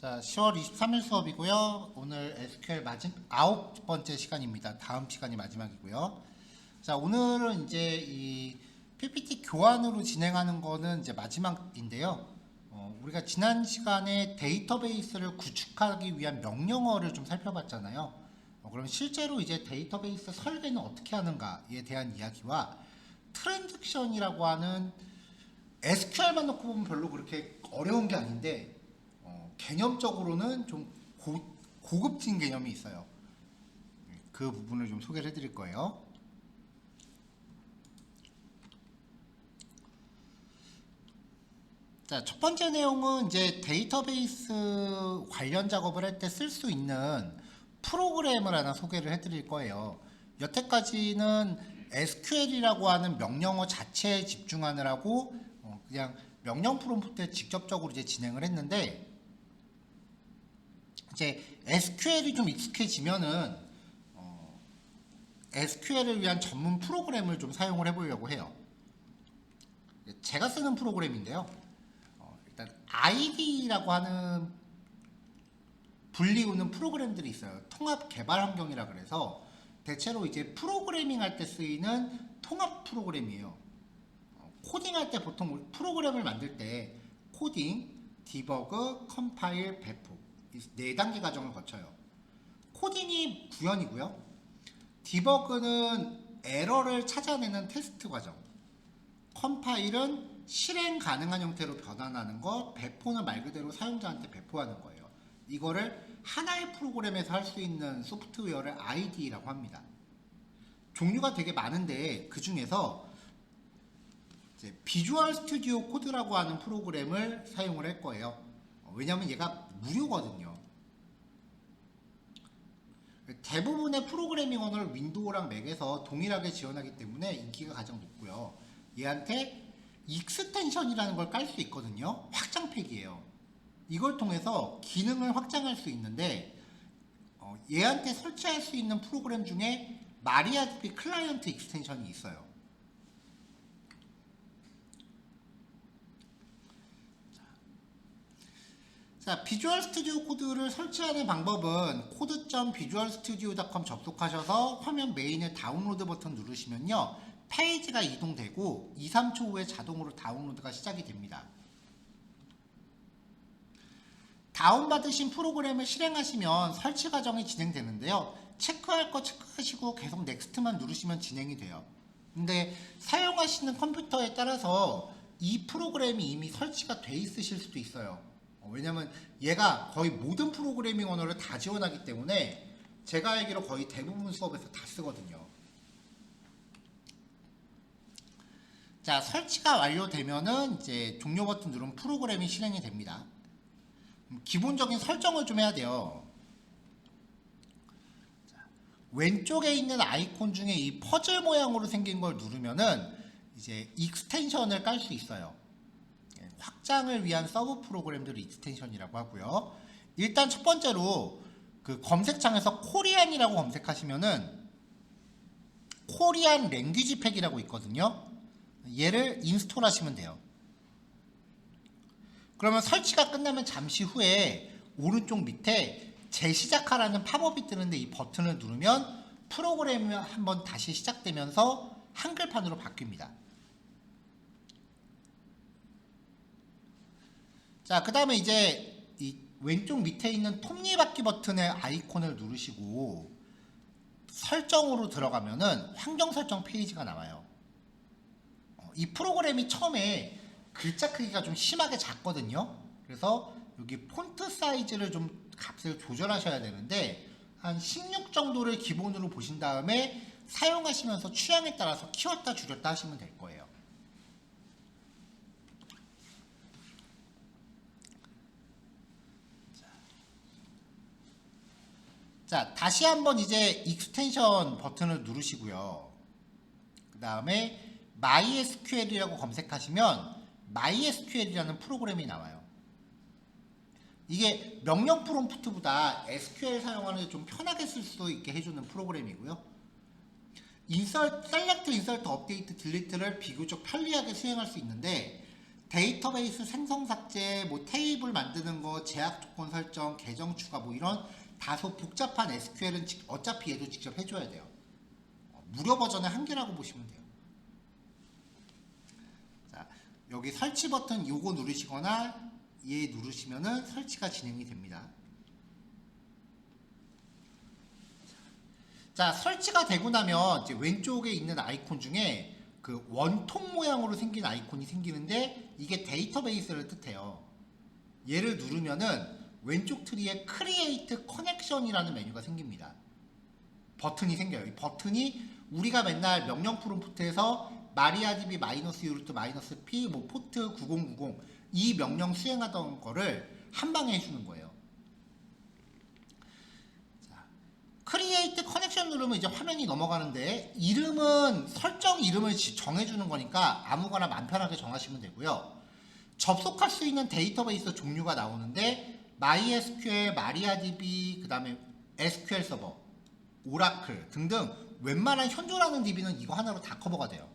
자, 10월 23일 수업이고요. 오늘 SQL 9번째 시간입니다. 다음 시간이 마지막이고요. 자, 오늘은 이제 이 PPT 교환으로 진행하는 거는 이제 마지막인데요. 우리가 지난 시간에 데이터베이스를 구축하기 위한 명령어를 좀 살펴봤잖아요. 그럼 실제로 이제 데이터베이스 설계는 어떻게 하는가에 대한 이야기와 트랜잭션이라고 하는 SQL만 놓고 보면 별로 그렇게 어려운 게 아닌데 개념적으로는 좀 고급진 개념이 있어요. 그 부분을 좀 소개를 해드릴 거예요. 자, 첫 번째 내용은 이제 데이터베이스 관련 작업을 할 때 쓸 수 있는 프로그램을 하나 소개를 해드릴 거예요. 여태까지는 SQL이라고 하는 명령어 자체에 집중하느라고 그냥 명령 프롬프트에 직접적으로 이제 진행을 했는데, 이제 SQL이 좀 익숙해지면은 SQL을 위한 전문 프로그램을 좀 사용을 해보려고 해요. 제가 쓰는 프로그램인데요. 일단 ID라고 하는 분리우는 프로그램들이 있어요. 통합 개발 환경이라 그래서 대체로 이제 프로그래밍 할 때 쓰이는 통합 프로그램이에요. 코딩할 때 보통 프로그램을 만들 때 코딩, 디버그, 컴파일, 배포 이 4단계 과정을 거쳐요. 코딩이 구현이고요. 디버그는 에러를 찾아내는 테스트 과정. 컴파일은 실행 가능한 형태로 변환하는 것. 배포는 말 그대로 사용자한테 배포하는 거예요. 이거를 하나의 프로그램에서 할 수 있는 소프트웨어를 ID라고 합니다. 종류가 되게 많은데 그 중에서 비주얼 스튜디오 코드라고 하는 프로그램을 사용을 할 거예요. 왜냐면 얘가 무료거든요. 대부분의 프로그래밍 언어를 윈도우랑 맥에서 동일하게 지원하기 때문에 인기가 가장 높고요. 얘한테 익스텐션이라는 걸 깔 수 있거든요. 확장팩이에요. 이걸 통해서 기능을 확장할 수 있는데 얘한테 설치할 수 있는 프로그램 중에 마리아DB 클라이언트 익스텐션이 있어요. 자, 비주얼 스튜디오 코드를 설치하는 방법은 code.visualstudio.com 접속하셔서 화면 메인의 다운로드 버튼 누르시면요, 페이지가 이동되고 2, 3초 후에 자동으로 다운로드가 시작이 됩니다. 다운받으신 프로그램을 실행하시면 설치 과정이 진행되는데요. 체크할 거 체크하시고 계속 넥스트만 누르시면 진행이 돼요. 근데 사용하시는 컴퓨터에 따라서 이 프로그램이 이미 설치가 돼 있으실 수도 있어요. 왜냐면 얘가 거의 모든 프로그래밍 언어를 다 지원하기 때문에 제가 알기로 거의 대부분 수업에서 다 쓰거든요. 자, 설치가 완료되면은 이제 종료 버튼 누르면 프로그램이 실행이 됩니다. 기본적인 설정을 좀 해야 돼요. 자, 왼쪽에 있는 아이콘 중에 이 퍼즐 모양으로 생긴 걸 누르면은 이제 익스텐션을 깔 수 있어요. 확장을 위한 서브 프로그램들을 익스텐션이라고 하고요. 일단 첫 번째로 그 검색창에서 코리안이라고 검색하시면은 코리안 랭귀지 팩이라고 있거든요. 얘를 인스톨 하시면 돼요. 그러면 설치가 끝나면 잠시 후에 오른쪽 밑에 재시작하라는 팝업이 뜨는데 이 버튼을 누르면 프로그램이 한번 다시 시작되면서 한글판으로 바뀝니다. 자, 그 다음에 이제 이 왼쪽 밑에 있는 톱니바퀴 버튼의 아이콘을 누르시고 설정으로 들어가면은 환경 설정 페이지가 나와요. 이 프로그램이 처음에 글자 크기가 좀 심하게 작거든요. 그래서 여기 폰트 사이즈를 좀 값을 조절하셔야 되는데 한 16 정도를 기본으로 보신 다음에 사용하시면서 취향에 따라서 키웠다 줄였다 하시면 될 거예요. 자, 다시 한번 이제 익스텐션 버튼을 누르시고요. 그 다음에 MySQL이라고 검색하시면 MySQL이라는 프로그램이 나와요. 이게 명령 프롬프트보다 SQL 사용하는 데 좀 편하게 쓸 수 있게 해주는 프로그램이고요. 셀렉트, 인서트, 업데이트, 딜리트를 비교적 편리하게 수행할 수 있는데 데이터베이스 생성 삭제, 뭐 테이블 만드는 거, 제약 조건 설정, 계정 추가 뭐 이런 다소 복잡한 SQL은 어차피 얘도 직접 해줘야 돼요. 무료 버전의 한계라고 보시면 돼요. 자, 여기 설치 버튼 요거 누르시거나 얘 누르시면은 설치가 진행이 됩니다. 자, 설치가 되고 나면 이제 왼쪽에 있는 아이콘 중에 그 원통 모양으로 생긴 아이콘이 생기는데 이게 데이터베이스를 뜻해요. 얘를 누르면은 왼쪽 트리에 Create Connection이라는 메뉴가 생깁니다. 버튼이 생겨요. 이 버튼이 우리가 맨날 명령 프롬프트에서 MariaDB -U -P 뭐 포트 9090 이 명령 수행하던 거를 한 방에 해주는 거예요. 크리에이트 커넥션 누르면 이제 화면이 넘어가는데 이름은 설정 이름을 정해주는 거니까 아무거나 맘 편하게 정하시면 되고요. 접속할 수 있는 데이터베이스 종류가 나오는데 MySQL, MariaDB, 그 다음에 SQL 서버, 오라클 등등 웬만한 현존하는 DB는 이거 하나로 다 커버가 돼요.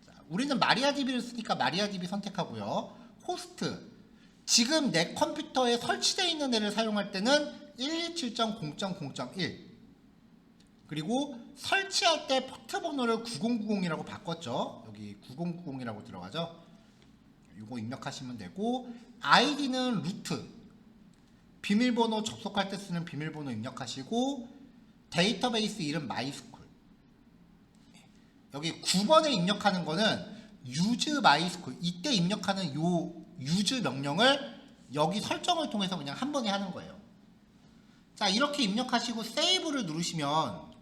자, 우리는 MariaDB를 쓰니까 MariaDB 선택하고요. 호스트 지금 내 컴퓨터에 설치되어 있는 애를 사용할 때는 127.0.0.1 그리고 설치할 때 포트 번호를 9090이라고 바꿨죠. 여기 9090이라고 들어가죠. 이거 입력하시면 되고 아이디는 루트 비밀번호 접속할 때 쓰는 비밀번호 입력하시고 데이터베이스 이름 MySQL 여기 9번에 입력하는 거는 use MySQL 이때 입력하는 요 use 명령을 여기 설정을 통해서 그냥 한 번에 하는 거예요. 자, 이렇게 입력하시고 세이브를 누르시면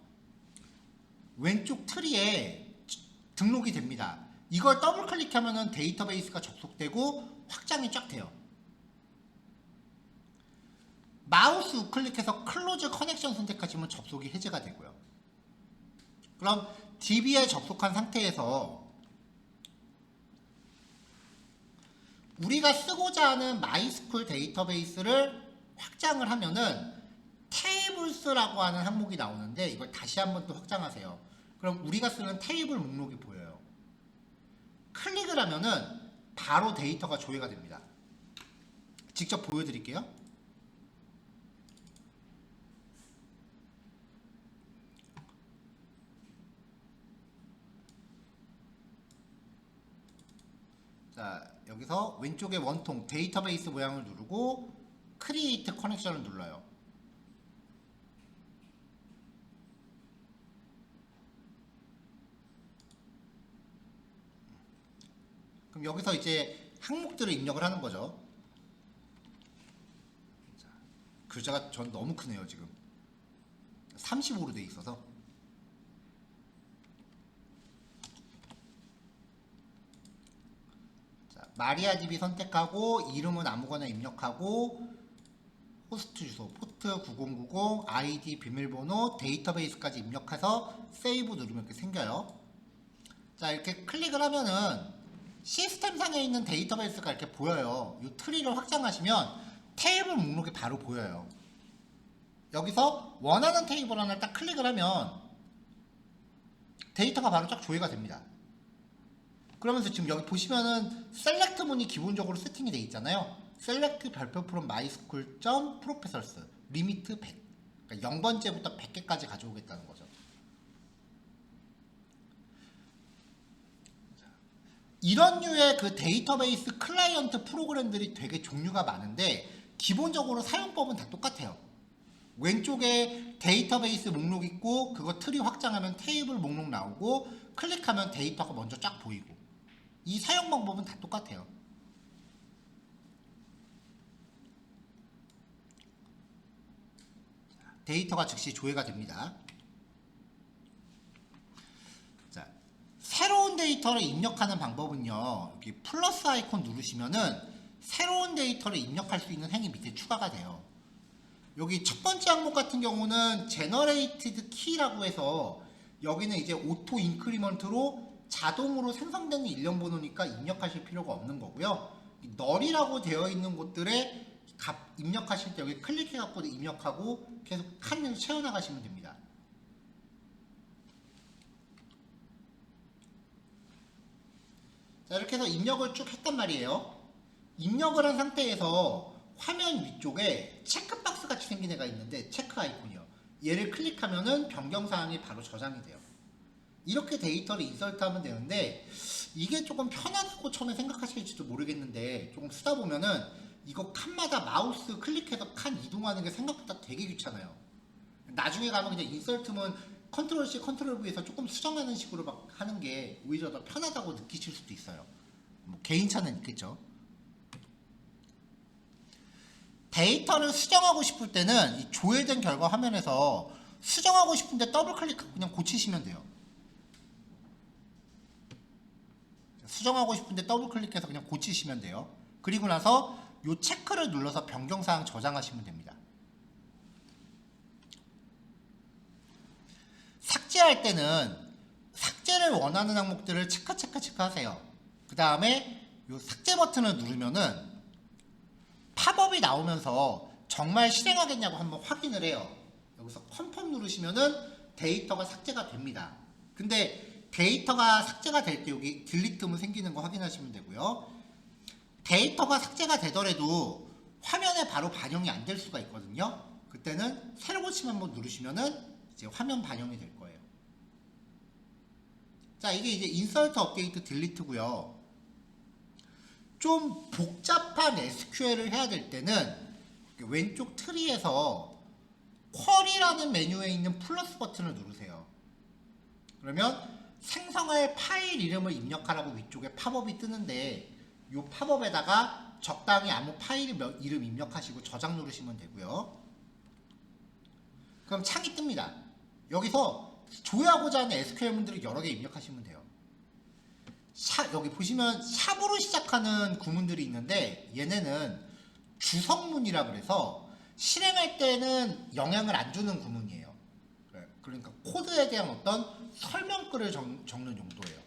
왼쪽 트리에 등록이 됩니다. 이걸 더블 클릭하면은 데이터베이스가 접속되고 확장이 쫙 돼요. 마우스 우클릭해서 클로즈 커넥션 선택하시면 접속이 해제가 되고요. 그럼 DB에 접속한 상태에서 우리가 쓰고자 하는 MySQL 데이터베이스를 확장을 하면은 테이블스라고 하는 항목이 나오는데 이걸 다시 한번 또 확장하세요. 그럼 우리가 쓰는 테이블 목록이 보여요. 클릭을 하면은 바로 데이터가 조회가 됩니다. 직접 보여드릴게요. 자, 여기서 왼쪽에 원통 데이터베이스 모양을 누르고 크리에이트 커넥션을 눌러요. 그럼 여기서 이제 항목들을 입력을 하는 거죠. 자, 글자가 전 너무 크네요. 지금 35로 돼 있어서. 마리아DB 선택하고 이름은 아무거나 입력하고 호스트 주소 포트 9090 아이디 비밀번호 데이터베이스까지 입력해서 세이브 누르면 이렇게 생겨요. 자, 이렇게 클릭을 하면은 시스템 상에 있는 데이터베이스가 이렇게 보여요. 이 트리를 확장하시면 테이블 목록이 바로 보여요. 여기서 원하는 테이블 하나를 딱 클릭을 하면 데이터가 바로 쫙 조회가 됩니다. 그러면서 지금 여기 보시면은 셀렉트 문이 기본적으로 세팅이 되어 있잖아요. 셀렉트 별표 from MySQL professors 리미트 100 그러니까 0번째부터 100개까지 가져오겠다는 거죠. 이런 류의 그 데이터베이스 클라이언트 프로그램들이 되게 종류가 많은데 기본적으로 사용법은 다 똑같아요. 왼쪽에 데이터베이스 목록 있고 그거 트리 확장하면 테이블 목록 나오고 클릭하면 데이터가 먼저 쫙 보이고 이 사용 방법은 다 똑같아요. 데이터가 즉시 조회가 됩니다. 자, 새로운 데이터를 입력하는 방법은요. 여기 플러스 아이콘 누르시면은 새로운 데이터를 입력할 수 있는 행이 밑에 추가가 돼요. 여기 첫 번째 항목 같은 경우는 Generated Key라고 해서 여기는 이제 오토 인크리먼트로 자동으로 생성되는 일련 번호니까 입력하실 필요가 없는 거고요. 널이라고 되어 있는 곳들에 값 입력하실 때 여기 클릭해 갖고 입력하고 계속 칸을 채워나가시면 됩니다. 자, 이렇게 해서 입력을 쭉 했단 말이에요. 입력을 한 상태에서 화면 위쪽에 체크박스 같이 생긴 애가 있는데 체크 아이콘이요. 얘를 클릭하면은 변경사항이 바로 저장이 돼요. 이렇게 데이터를 인설트하면 되는데 이게 조금 편하다고 처음에 생각하실지도 모르겠는데 조금 쓰다 보면은 이거 칸마다 마우스 클릭해서 칸 이동하는 게 생각보다 되게 귀찮아요. 나중에 가면 그냥 인설트면 컨트롤 C, 컨트롤 V에서 조금 수정하는 식으로 막 하는 게 오히려 더 편하다고 느끼실 수도 있어요. 뭐 개인차는 있겠죠. 데이터를 수정하고 싶을 때는 이 조회된 결과 화면에서 수정하고 싶은데 더블 클릭하고 그냥 고치시면 돼요. 수정하고 싶은데 더블 클릭해서 그냥 고치시면 돼요. 그리고 나서 이 체크를 눌러서 변경사항 저장하시면 됩니다. 삭제할 때는 삭제를 원하는 항목들을 체크 하세요. 그 다음에 이 삭제 버튼을 누르면은 팝업이 나오면서 정말 실행하겠냐고 한번 확인을 해요. 여기서 컨펌 누르시면은 데이터가 삭제가 됩니다. 근데 데이터가 삭제가 될 때 여기 딜리트문 생기는 거 확인하시면 되고요. 데이터가 삭제가 되더라도 화면에 바로 반영이 안 될 수가 있거든요. 그때는 새로 고침 한번 누르시면은 이제 화면 반영이 될 거예요. 자, 이게 이제 인서트 업데이트 딜리트고요. 좀 복잡한 SQL을 해야 될 때는 왼쪽 트리에서 쿼리라는 메뉴에 있는 플러스 버튼을 누르세요. 그러면 생성할 파일 이름을 입력하라고 위쪽에 팝업이 뜨는데 이 팝업에다가 적당히 아무 파일 이름 입력하시고 저장 누르시면 되고요. 그럼 창이 뜹니다. 여기서 조회하고자 하는 SQL문들을 여러 개 입력하시면 돼요. 여기 보시면 샵으로 시작하는 구문들이 있는데 얘네는 주성문이라 그래서 실행할 때는 영향을 안 주는 구문이에요. 그러니까 코드에 대한 어떤 설명글을 적는 용도예요.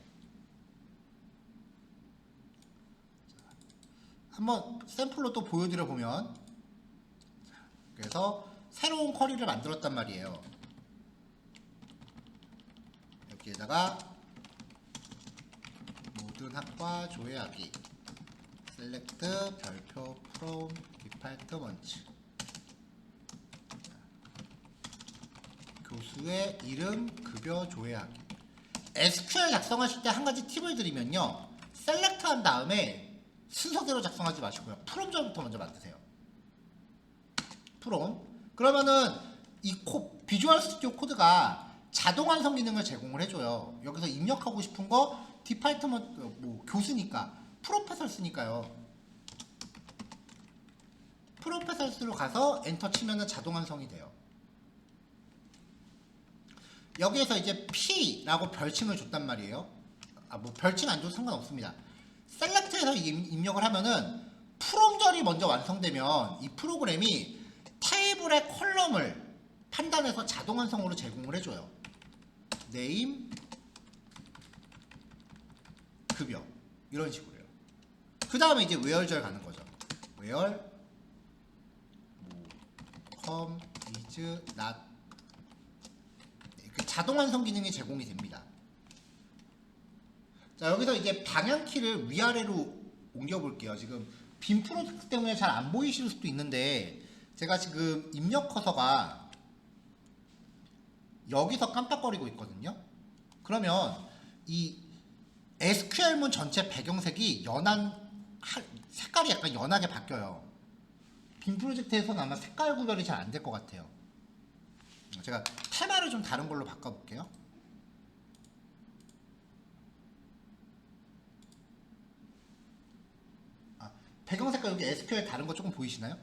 한번 샘플로 또 보여드려 보면, 그래서 새로운 쿼리를 만들었단 말이에요. 여기에다가 모든 학과 조회하기 셀렉트 별표 프롬 디파트먼트 교수의 이름 급여 조회하기. SQL 작성하실 때 한 가지 팁을 드리면요, 셀렉트 한 다음에 순서대로 작성하지 마시고요, 프롬 절부터 먼저 만드세요. 프롬. 그러면은 이 비주얼 스튜디오 코드가 자동 완성 기능을 제공을 해줘요. 여기서 입력하고 싶은 거 디파트먼트 뭐 교수니까 프로페서 쓰니까요. 프로페서스로 가서 엔터 치면은 자동 완성이 돼요. 여기에서 이제 P라고 별칭을 줬단 말이에요. 뭐 별칭 안 줘도 상관없습니다. 셀렉트에서 입력을 하면은 프롬절이 먼저 완성되면 이 프로그램이 테이블의 컬럼을 판단해서 자동 완성으로 제공을 해줘요. 네임, 급여 이런 식으로요. 그 다음에 이제 where절 가는 거죠. where come is not 자동 완성 기능이 제공이 됩니다. 자, 여기서 이제 방향키를 위아래로 옮겨 볼게요. 지금 빔 프로젝트 때문에 잘 안 보이실 수도 있는데 제가 지금 입력 커서가 여기서 깜빡거리고 있거든요. 그러면 이 SQL문 전체 배경색이 색깔이 약간 연하게 바뀌어요. 빔 프로젝트에서는 아마 색깔 구별이 잘 안 될 것 같아요. 제가 테마를 좀 다른 걸로 바꿔볼게요. 배경 색깔 여기 SQL 다른 거 조금 보이시나요?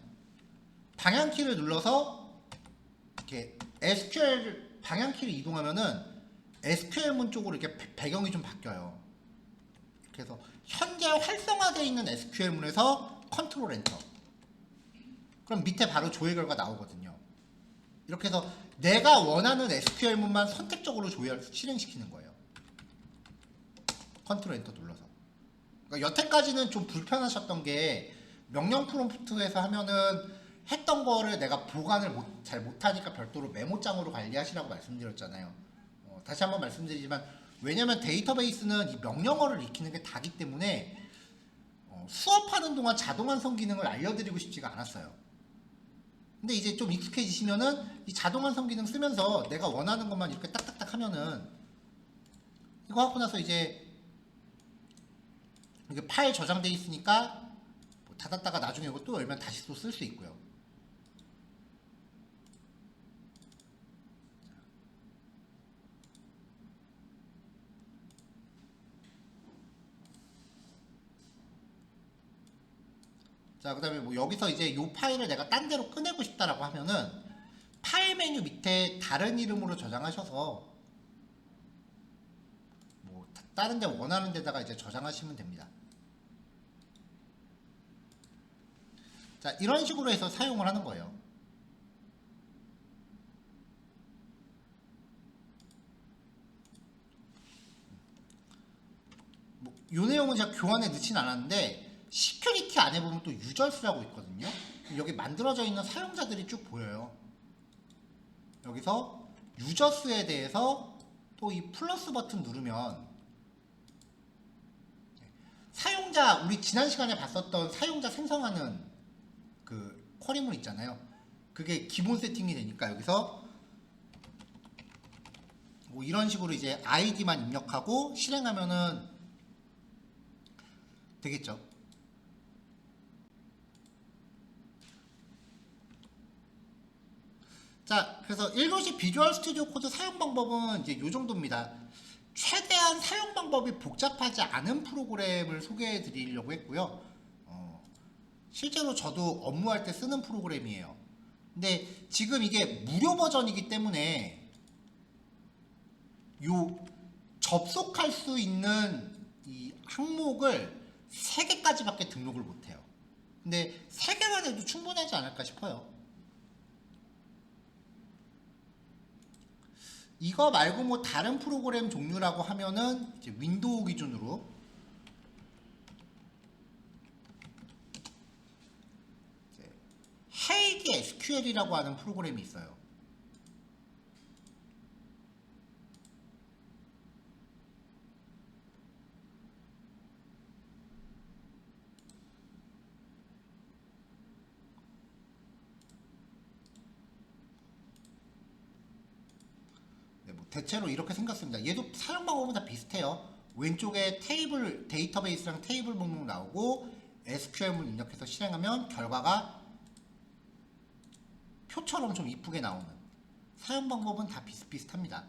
방향키를 눌러서 이렇게 SQL 방향키를 이동하면은 SQL문 쪽으로 이렇게 배경이 좀 바뀌어요. 그래서 현재 활성화되어 있는 SQL문에서 컨트롤 엔터. 그럼 밑에 바로 조회 결과 나오거든요. 이렇게 해서 내가 원하는 SQL문만 선택적으로 실행시키는 거예요. 컨트롤 엔터 눌러서. 그러니까 여태까지는 좀 불편하셨던 게 명령 프롬프트에서 하면은 했던 거를 내가 보관을 잘 못하니까 별도로 메모장으로 관리하시라고 말씀드렸잖아요. 다시 한번 말씀드리지만 왜냐면 데이터베이스는 이 명령어를 익히는 게 다기 때문에 수업하는 동안 자동 완성 기능을 알려드리고 싶지가 않았어요. 근데 이제 좀 익숙해지시면은 이 자동 완성 기능 쓰면서 내가 원하는 것만 이렇게 딱딱딱 하면은 이거 하고 나서 이제 이게 파일 저장돼 있으니까 뭐 닫았다가 나중에 이거 또 열면 다시 또 쓸 수 있고요. 자, 그 다음에 뭐 여기서 이제 이 파일을 내가 딴 데로 꺼내고 싶다라고 하면은 파일 메뉴 밑에 다른 이름으로 저장하셔서 뭐 다른 데 원하는 데다가 이제 저장하시면 됩니다. 자, 이런 식으로 해서 사용을 하는 거예요. 뭐, 요 내용은 제가 교환에 넣진 않았는데 시큐리티 안에 보면 또 유저스라고 있거든요. 여기 만들어져 있는 사용자들이 쭉 보여요. 여기서 유저스에 대해서 또 이 플러스 버튼 누르면 사용자, 우리 지난 시간에 봤었던 사용자 생성하는 그 쿼리물 있잖아요. 그게 기본 세팅이 되니까 여기서 뭐 이런 식으로 이제 아이디만 입력하고 실행하면은 되겠죠. 자, 그래서 1교시 비주얼 스튜디오 코드 사용 방법은 이제 요 정도입니다. 최대한 사용 방법이 복잡하지 않은 프로그램을 소개해 드리려고 했고요. 실제로 저도 업무할 때 쓰는 프로그램이에요. 근데 지금 이게 무료 버전이기 때문에 요 접속할 수 있는 이 항목을 3개까지밖에 등록을 못해요. 근데 3개만 해도 충분하지 않을까 싶어요. 이거 말고 뭐 다른 프로그램 종류라고 하면은 이제 윈도우 기준으로 헤이기 SQL이라고 하는 프로그램이 있어요. 네, 뭐 대체로 이렇게 생겼습니다. 얘도 사용 방법은 다 비슷해요. 왼쪽에 테이블, 데이터베이스랑 테이블 목록 나오고 SQL문 입력해서 실행하면 결과가 표처럼 좀 이쁘게 나오는, 사용 방법은 다 비슷비슷합니다.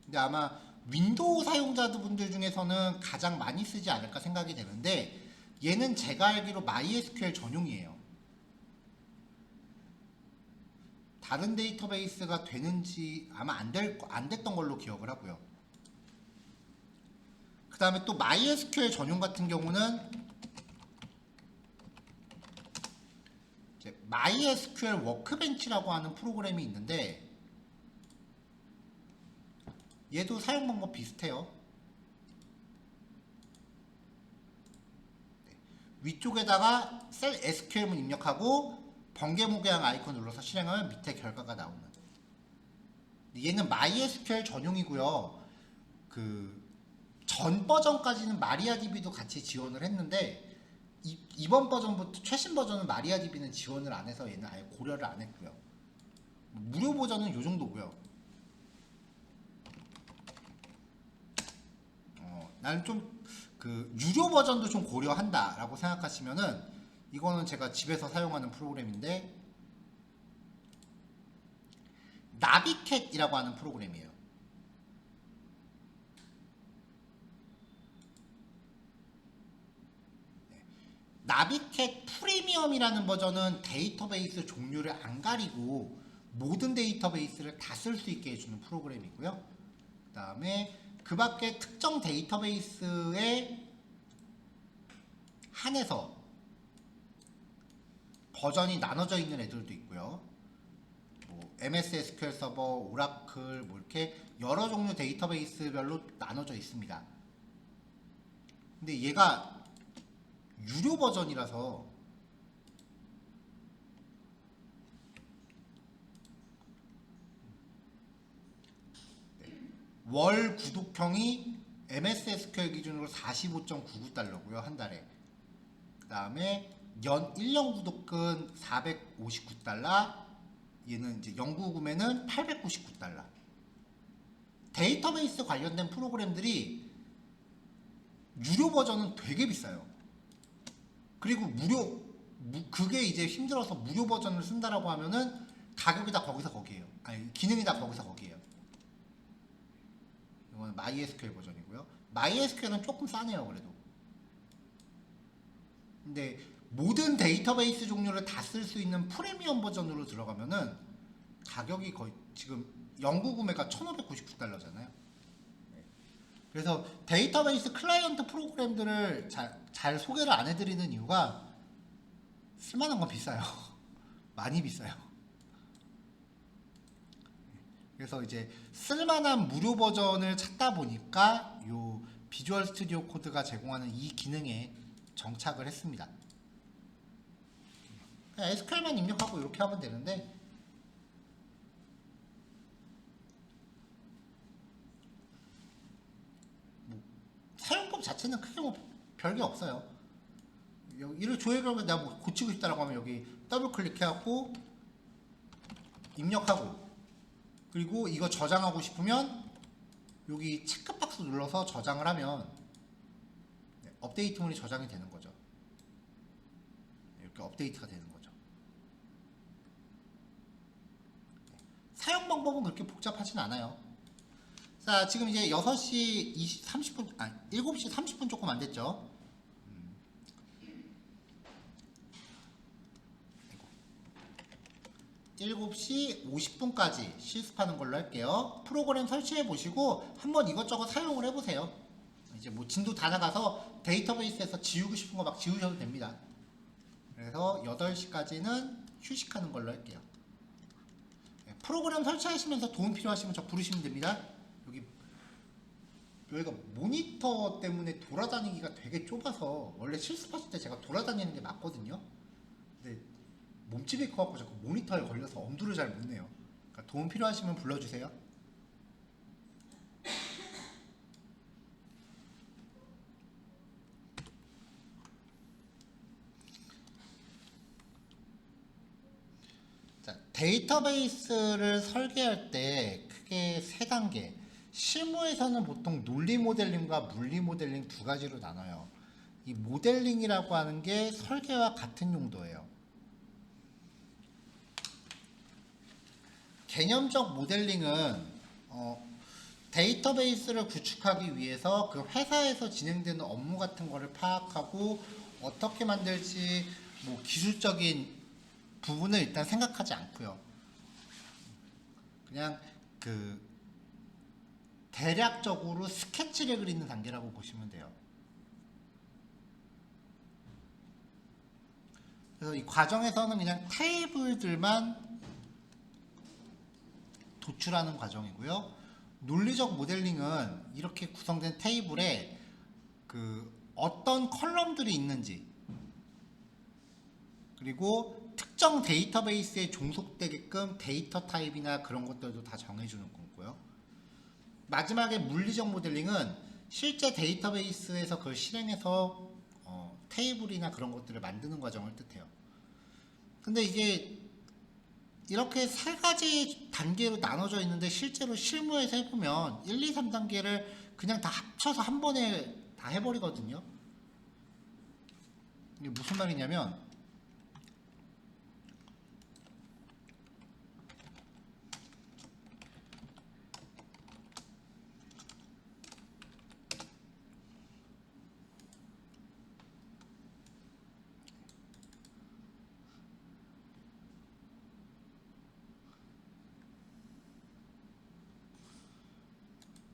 근데 아마 윈도우 사용자분들 중에서는 가장 많이 쓰지 않을까 생각이 되는데 얘는 제가 알기로 MySQL 전용이에요. 다른 데이터베이스가 되는지 아마 안 됐던 걸로 기억을 하고요. 그 다음에 또 MySQL 전용 같은 경우는 이제 MySQL 워크벤치라고 하는 프로그램이 있는데 얘도 사용 방법 비슷해요. 위쪽에다가 셀 SQL문 입력하고 번개 모양 아이콘 눌러서 실행하면 밑에 결과가 나오는. 얘는 MySQL 전용이고요. 그 전 버전까지는 마리아DB도 같이 지원을 했는데 이번 버전부터 최신 버전은 마리아DB는 지원을 안 해서 얘는 아예 고려를 안 했고요. 무료 버전은 요 정도고요. 나는 좀 그 유료 버전도 좀 고려한다 라고 생각하시면은 이거는 제가 집에서 사용하는 프로그램인데 나비캣이라고 하는 프로그램이에요. 나비캣 프리미엄이라는 버전은 데이터베이스 종류를 안 가리고 모든 데이터베이스를 다 쓸 수 있게 해주는 프로그램이고요. 그 다음에 그 밖에 특정 데이터베이스에 한해서 버전이 나눠져 있는 애들도 있고요. 뭐 MS SQL 서버, 오라클 뭐 이렇게 여러 종류 데이터베이스별로 나눠져 있습니다. 근데 얘가 유료 버전이라서 월 구독형이 MS SQL 기준으로 45.99달러고요. 한 달에. 그 다음에 연 1년 구독은 459달러. 얘는 이제 연구 구매는 899달러. 데이터베이스 관련된 프로그램들이 유료 버전은 되게 비싸요. 그리고 그게 이제 힘들어서 무료 버전을 쓴다라고 하면은 가격이 다 거기서 거기에요. 아니, 기능이 다 거기서 거기에요. 이거는 MySQL 버전이고요. MySQL은 조금 싸네요, 그래도. 근데 모든 데이터베이스 종류를 다 쓸 수 있는 프리미엄 버전으로 들어가면은 가격이 거의 지금 연구 구매가 1,599달러잖아요. 그래서 데이터베이스 클라이언트 프로그램들을 잘 소개를 안 해드리는 이유가 쓸만한 건 비싸요. 많이 비싸요. 그래서 이제 쓸만한 무료 버전을 찾다 보니까 요 비주얼 스튜디오 코드가 제공하는 이 기능에 정착을 했습니다. 그냥 SQL만 입력하고 이렇게 하면 되는데 뭐 사용법 자체는 크게 뭐 별게 없어요. 이를 조회를 내가 뭐 고치고 싶다라고 하면 여기 더블 클릭해갖고 입력하고, 그리고 이거 저장하고 싶으면 여기 체크박스 눌러서 저장을 하면 업데이트문이 저장이 되는 거죠. 이렇게 업데이트가 되는 거죠. 사용 방법은 그렇게 복잡하진 않아요. 자, 지금 이제 6시 30분, 7시 30분 조금 안 됐죠. 7시 50분까지 실습하는 걸로 할게요. 프로그램 설치해 보시고 한번 이것저것 사용을 해보세요. 이제 뭐 진도 다 나가서 데이터베이스에서 지우고 싶은 거 막 지우셔도 됩니다. 그래서 8시까지는 휴식하는 걸로 할게요. 프로그램 설치하시면서 도움 필요하시면 저 부르시면 됩니다. 여기가 모니터 때문에 돌아다니기가 되게 좁아서 원래 실습하실 때 제가 돌아다니는 게 맞거든요. 근데 몸집이 커갖고 자꾸 모니터에 걸려서 엄두를 잘 못 내요. 그러니까 도움 필요하시면 불러주세요. 자, 데이터베이스를 설계할 때 크게 3단계. 실무에서는 보통 논리 모델링과 물리 모델링 두 가지로 나눠요. 이 모델링이라고 하는 게 설계와 같은 용도예요. 개념적 모델링은 데이터베이스를 구축하기 위해서 그 회사에서 진행되는 업무 같은 거를 파악하고 어떻게 만들지 뭐 기술적인 부분을 일단 생각하지 않고요. 그냥 그 대략적으로 스케치를 그리는 단계라고 보시면 돼요. 그래서 이 과정에서는 그냥 테이블들만 도출하는 과정이고요. 논리적 모델링은 이렇게 구성된 테이블에 그 어떤 컬럼들이 있는지, 그리고 특정 데이터베이스에 종속되게끔 데이터 타입이나 그런 것들도 다 정해주는 거고요. 마지막에 물리적 모델링은 실제 데이터베이스에서 그걸 실행해서 테이블이나 그런 것들을 만드는 과정을 뜻해요. 근데 이게 이렇게 3가지 단계로 나눠져 있는데 실제로 실무에서 해보면 1, 2, 3단계를 그냥 다 합쳐서 한 번에 다 해버리거든요. 이게 무슨 말이냐면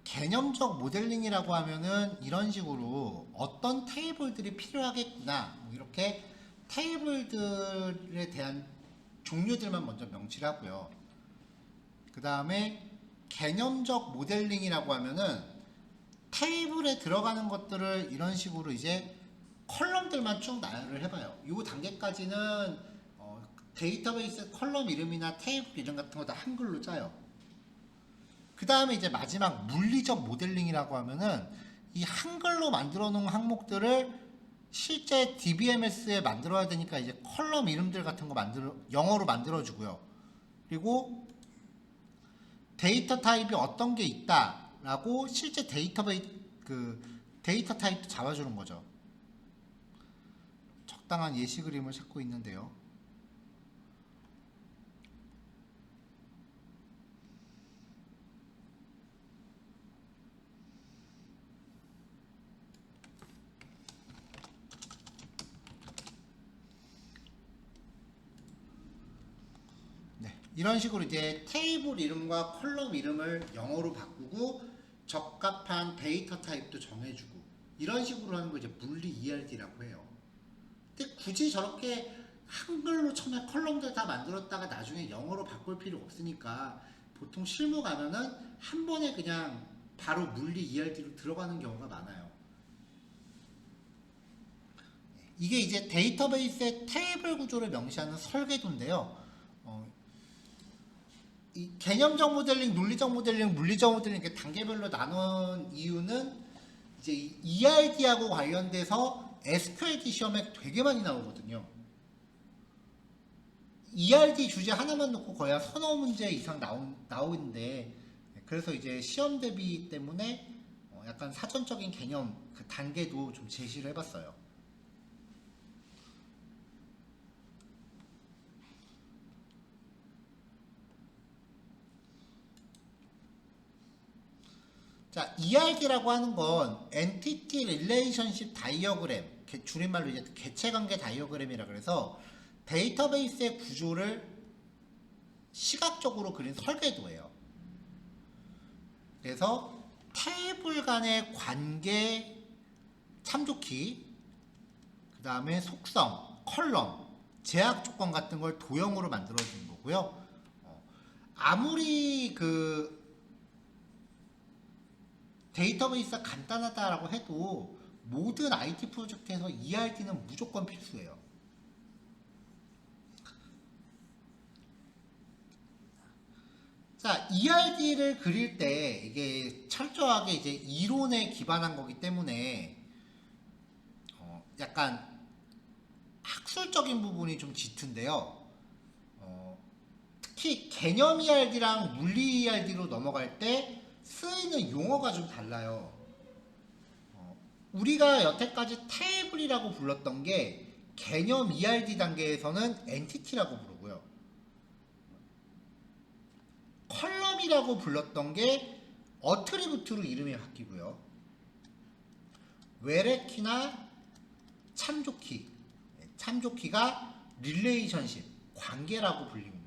개념적 모델링이라고 하면은 이런 식으로 어떤 테이블들이 필요하겠구나, 뭐 이렇게 테이블들에 대한 종류들만 먼저 명시를 하고요. 그 다음에 개념적 모델링이라고 하면은 테이블에 들어가는 것들을 이런 식으로 이제 컬럼들만 쭉 나열을 해봐요. 이 단계까지는 데이터베이스 컬럼 이름이나 테이블 이름 같은 거 다 한글로 짜요. 그 다음에 이제 마지막 물리적 모델링이라고 하면은 이 한글로 만들어 놓은 항목들을 실제 DBMS에 만들어야 되니까 이제 컬럼 이름들 같은 거 영어로 만들어 주고요. 그리고 데이터 타입이 어떤 게 있다라고 실제 데이터 타입도 잡아주는 거죠. 적당한 예시 그림을 찾고 있는데요. 이런 식으로 이제 테이블 이름과 컬럼 이름을 영어로 바꾸고 적합한 데이터 타입도 정해주고 이런 식으로 하는 거 이제 물리 ERD라고 해요. 근데 굳이 저렇게 한글로 처음에 컬럼들 다 만들었다가 나중에 영어로 바꿀 필요 없으니까 보통 실무 가면은 한 번에 그냥 바로 물리 ERD로 들어가는 경우가 많아요. 이게 이제 데이터베이스의 테이블 구조를 명시하는 설계도인데요. 이 개념적 모델링, 논리적 모델링, 물리적 모델링 이렇게 단계별로 나눈 이유는 이제 ERD하고 관련돼서 SQLD 시험에 되게 많이 나오거든요. ERD 주제 하나만 놓고 거의 한 서너 문제 이상 나오는데 그래서 이제 시험 대비 때문에 약간 사전적인 개념 그 단계도 좀 제시를 해봤어요. 자, ERD라고 하는 건 Entity Relationship Diagram, 줄임말로 이제 개체관계 다이어그램이라 그래서 데이터베이스의 구조를 시각적으로 그린 설계도예요. 그래서 테이블 간의 관계 참조키, 그 다음에 속성, 컬럼, 제약 조건 같은 걸 도형으로 만들어주는 거고요. 아무리 데이터베이스가 간단하다라고 해도 모든 IT 프로젝트에서 ERD는 무조건 필수예요. 자, ERD를 그릴 때 이게 철저하게 이제 이론에 기반한 거기 때문에 약간 학술적인 부분이 좀 짙은데요. 특히 개념 ERD랑 물리 ERD로 넘어갈 때 쓰이는 용어가 좀 달라요. 우리가 여태까지 테이블이라고 불렀던 게 개념 ERD 단계에서는 엔티티라고 부르고요. 컬럼이라고 불렀던 게 어트리뷰트로 이름이 바뀌고요. 외래키나 참조키, 참조키가 릴레이션십, 관계라고 불립니다.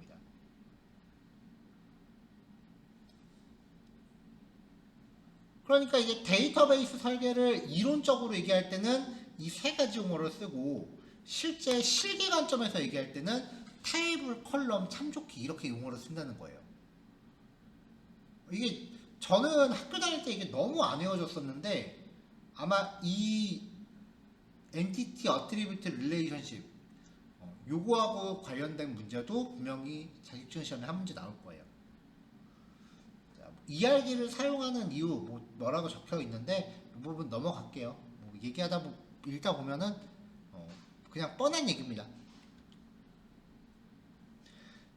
그러니까 이제 데이터베이스 설계를 이론적으로 얘기할 때는 이 세 가지 용어를 쓰고 실제 실기 관점에서 얘기할 때는 테이블, 컬럼, 참조키 이렇게 용어를 쓴다는 거예요. 이게 저는 학교 다닐 때 이게 너무 안 외워졌었는데 아마 이 엔티티 어트리뷰트 릴레이션십 요거하고 관련된 문제도 분명히 자격증 시험에 한 문제 나올 거예요. ERD를 사용하는 이유 뭐라고 적혀 있는데 이 부분 넘어갈게요. 얘기하다 읽다 보면은 그냥 뻔한 얘기입니다.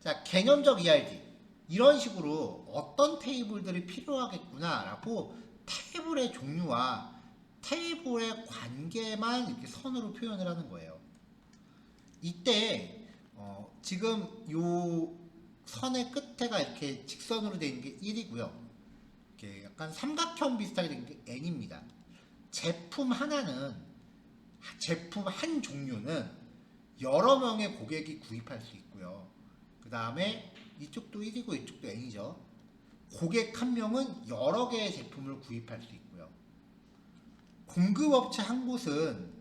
자, 개념적 ERD 이런 식으로 어떤 테이블들이 필요하겠구나라고 테이블의 종류와 테이블의 관계만 이렇게 선으로 표현을 하는 거예요. 이때 지금 요 선의 끝에가 이렇게 직선으로 되어 있는 게 1이고요. 이렇게 약간 삼각형 비슷하게 된 게 n입니다. 제품 한 종류는 여러 명의 고객이 구입할 수 있고요. 그 다음에 이쪽도 1이고 이쪽도 n이죠. 고객 한 명은 여러 개의 제품을 구입할 수 있고요. 공급업체 한 곳은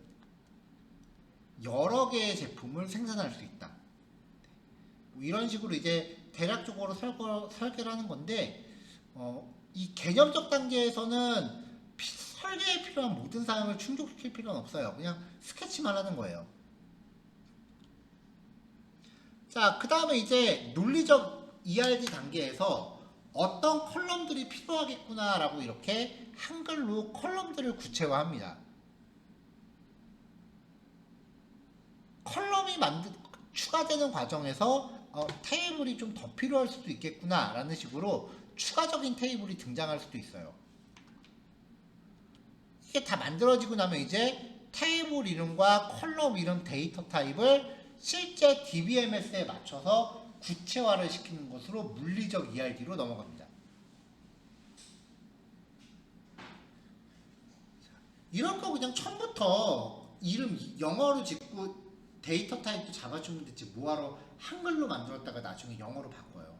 여러 개의 제품을 생산할 수 있다. 이런 식으로 이제 대략적으로 설계를 하는 건데 이 개념적 단계에서는 설계에 필요한 모든 사항을 충족시킬 필요는 없어요. 그냥 스케치만 하는 거예요. 자, 그 다음에 이제 논리적 ERD 단계에서 어떤 컬럼들이 필요하겠구나 라고 이렇게 한글로 컬럼들을 구체화합니다. 컬럼이 추가되는 과정에서 테이블이 좀 더 필요할 수도 있겠구나 라는 식으로 추가적인 테이블이 등장할 수도 있어요. 이게 다 만들어지고 나면 이제 테이블 이름과 컬럼 이름 데이터 타입을 실제 DBMS에 맞춰서 구체화를 시키는 것으로 물리적 ERD로 넘어갑니다. 이런 거 그냥 처음부터 이름 영어로 짓고 데이터 타입도 잡아주면 되지 뭐하러 한글로 만들었다가 나중에 영어로 바꿔요.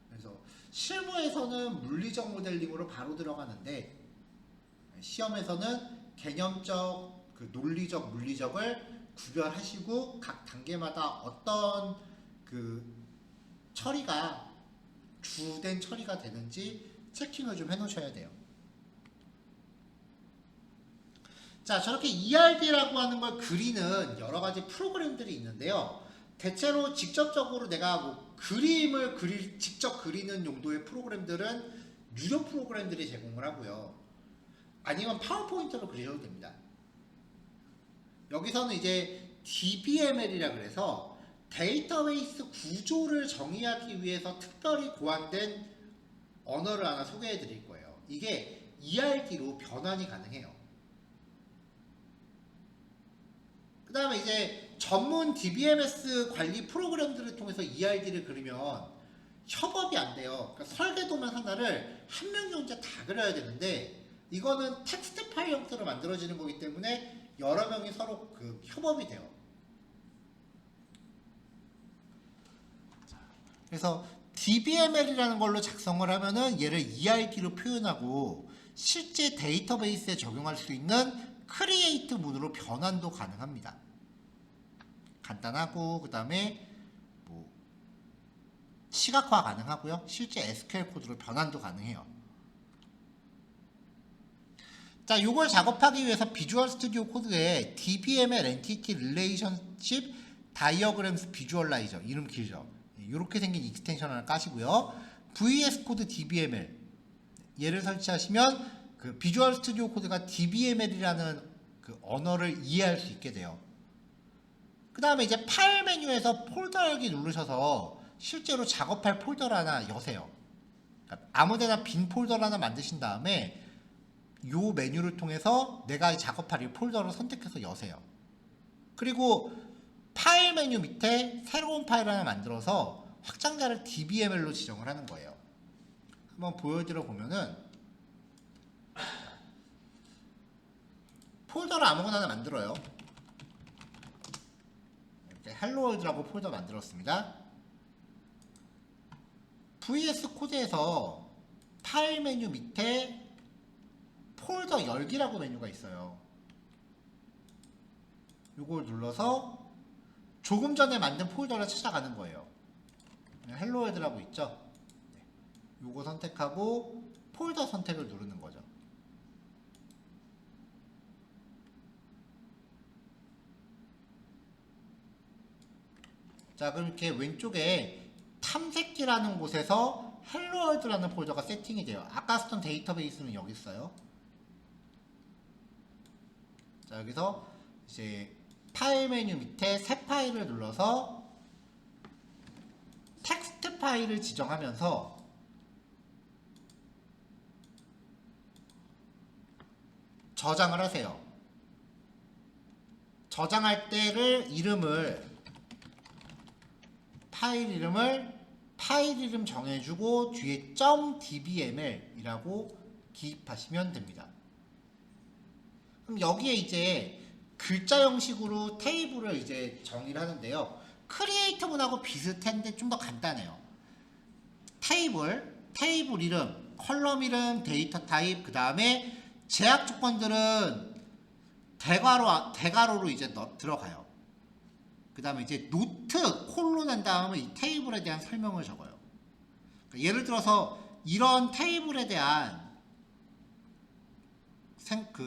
그래서 실무에서는 물리적 모델링으로 바로 들어가는데 시험에서는 개념적, 논리적, 물리적을 구별하시고 각 단계마다 어떤 처리가 주된 처리가 되는지 체킹을 좀 해놓으셔야 돼요. 자, 저렇게 ERD라고 하는 걸 그리는 여러 가지 프로그램들이 있는데요. 대체로 직접적으로 내가 그림을 직접 그리는 용도의 프로그램들은 유료 프로그램들이 제공을 하고요. 아니면 파워포인트로 그리셔도 됩니다. 여기서는 이제 DBML이라 그래서 데이터베이스 구조를 정의하기 위해서 특별히 고안된 언어를 하나 소개해 드릴 거예요. 이게 ERD로 변환이 가능해요. 그 다음에 이제 전문 DBMS 관리 프로그램들을 통해서 ERD를 그리면 협업이 안 돼요. 그러니까 설계도면 하나를 한 명 정도 다 그려야 되는데 이거는 텍스트 파일 형태로 만들어지는 거기 때문에 여러 명이 서로 협업이 돼요. 그래서 DBML이라는 걸로 작성을 하면은 얘를 ERD로 표현하고 실제 데이터베이스에 적용할 수 있는 크리에이트 문으로 변환도 가능합니다. 간단하고 그 다음에 시각화 가능하고요. 실제 SQL 코드로 변환도 가능해요. 자, 요걸 작업하기 위해서 비주얼 스튜디오 코드에 DBML 엔티티 릴레이션십 다이어그램스 비주얼라이저 이름 길죠. 이렇게 생긴 익스텐션 하나 까시고요. VS 코드 DBML 얘를 설치하시면 비주얼 스튜디오 코드가 DBML이라는 언어를 이해할 수 있게 돼요. 그 다음에 이제 파일 메뉴에서 폴더 열기 누르셔서 실제로 작업할 폴더를 하나 여세요. 그러니까 아무데나 빈 폴더를 하나 만드신 다음에 이 메뉴를 통해서 내가 작업할 이 폴더를 선택해서 여세요. 그리고 파일 메뉴 밑에 새로운 파일 하나 만들어서 확장자를 DBML로 지정을 하는 거예요. 한번 보여드려 보면은 폴더를 아무거나 하나 만들어요. 이렇게 헬로월드라고 폴더 만들었습니다. VS 코드에서 파일 메뉴 밑에 폴더 열기라고 메뉴가 있어요. 이걸 눌러서 조금 전에 만든 폴더를 찾아가는 거예요. 헬로월드라고 있죠. 이거 선택하고 폴더 선택을 누르는 거죠. 자, 그럼 이렇게 왼쪽에 탐색기라는 곳에서 헬로월드라는 폴더가 세팅이 돼요. 아까 쓰던 데이터베이스는 여기 있어요. 자, 여기서 이제 파일 메뉴 밑에 새 파일을 눌러서 텍스트 파일을 지정하면서 저장을 하세요. 저장할 때를 파일 이름 정해주고 뒤에 .dbml이라고 기입하시면 됩니다. 그럼 여기에 이제 글자 형식으로 테이블을 이제 정의를 하는데요. 크리에이터 문하고 비슷한데 좀 더 간단해요. 테이블 이름, 컬럼 이름, 데이터 타입, 그 다음에 제약 조건들은 대괄호로 이제 들어가요. 그 다음에 이제 노트 콜로 난 다음에 이 테이블에 대한 설명을 적어요. 그러니까 예를 들어서 이런 테이블에 대한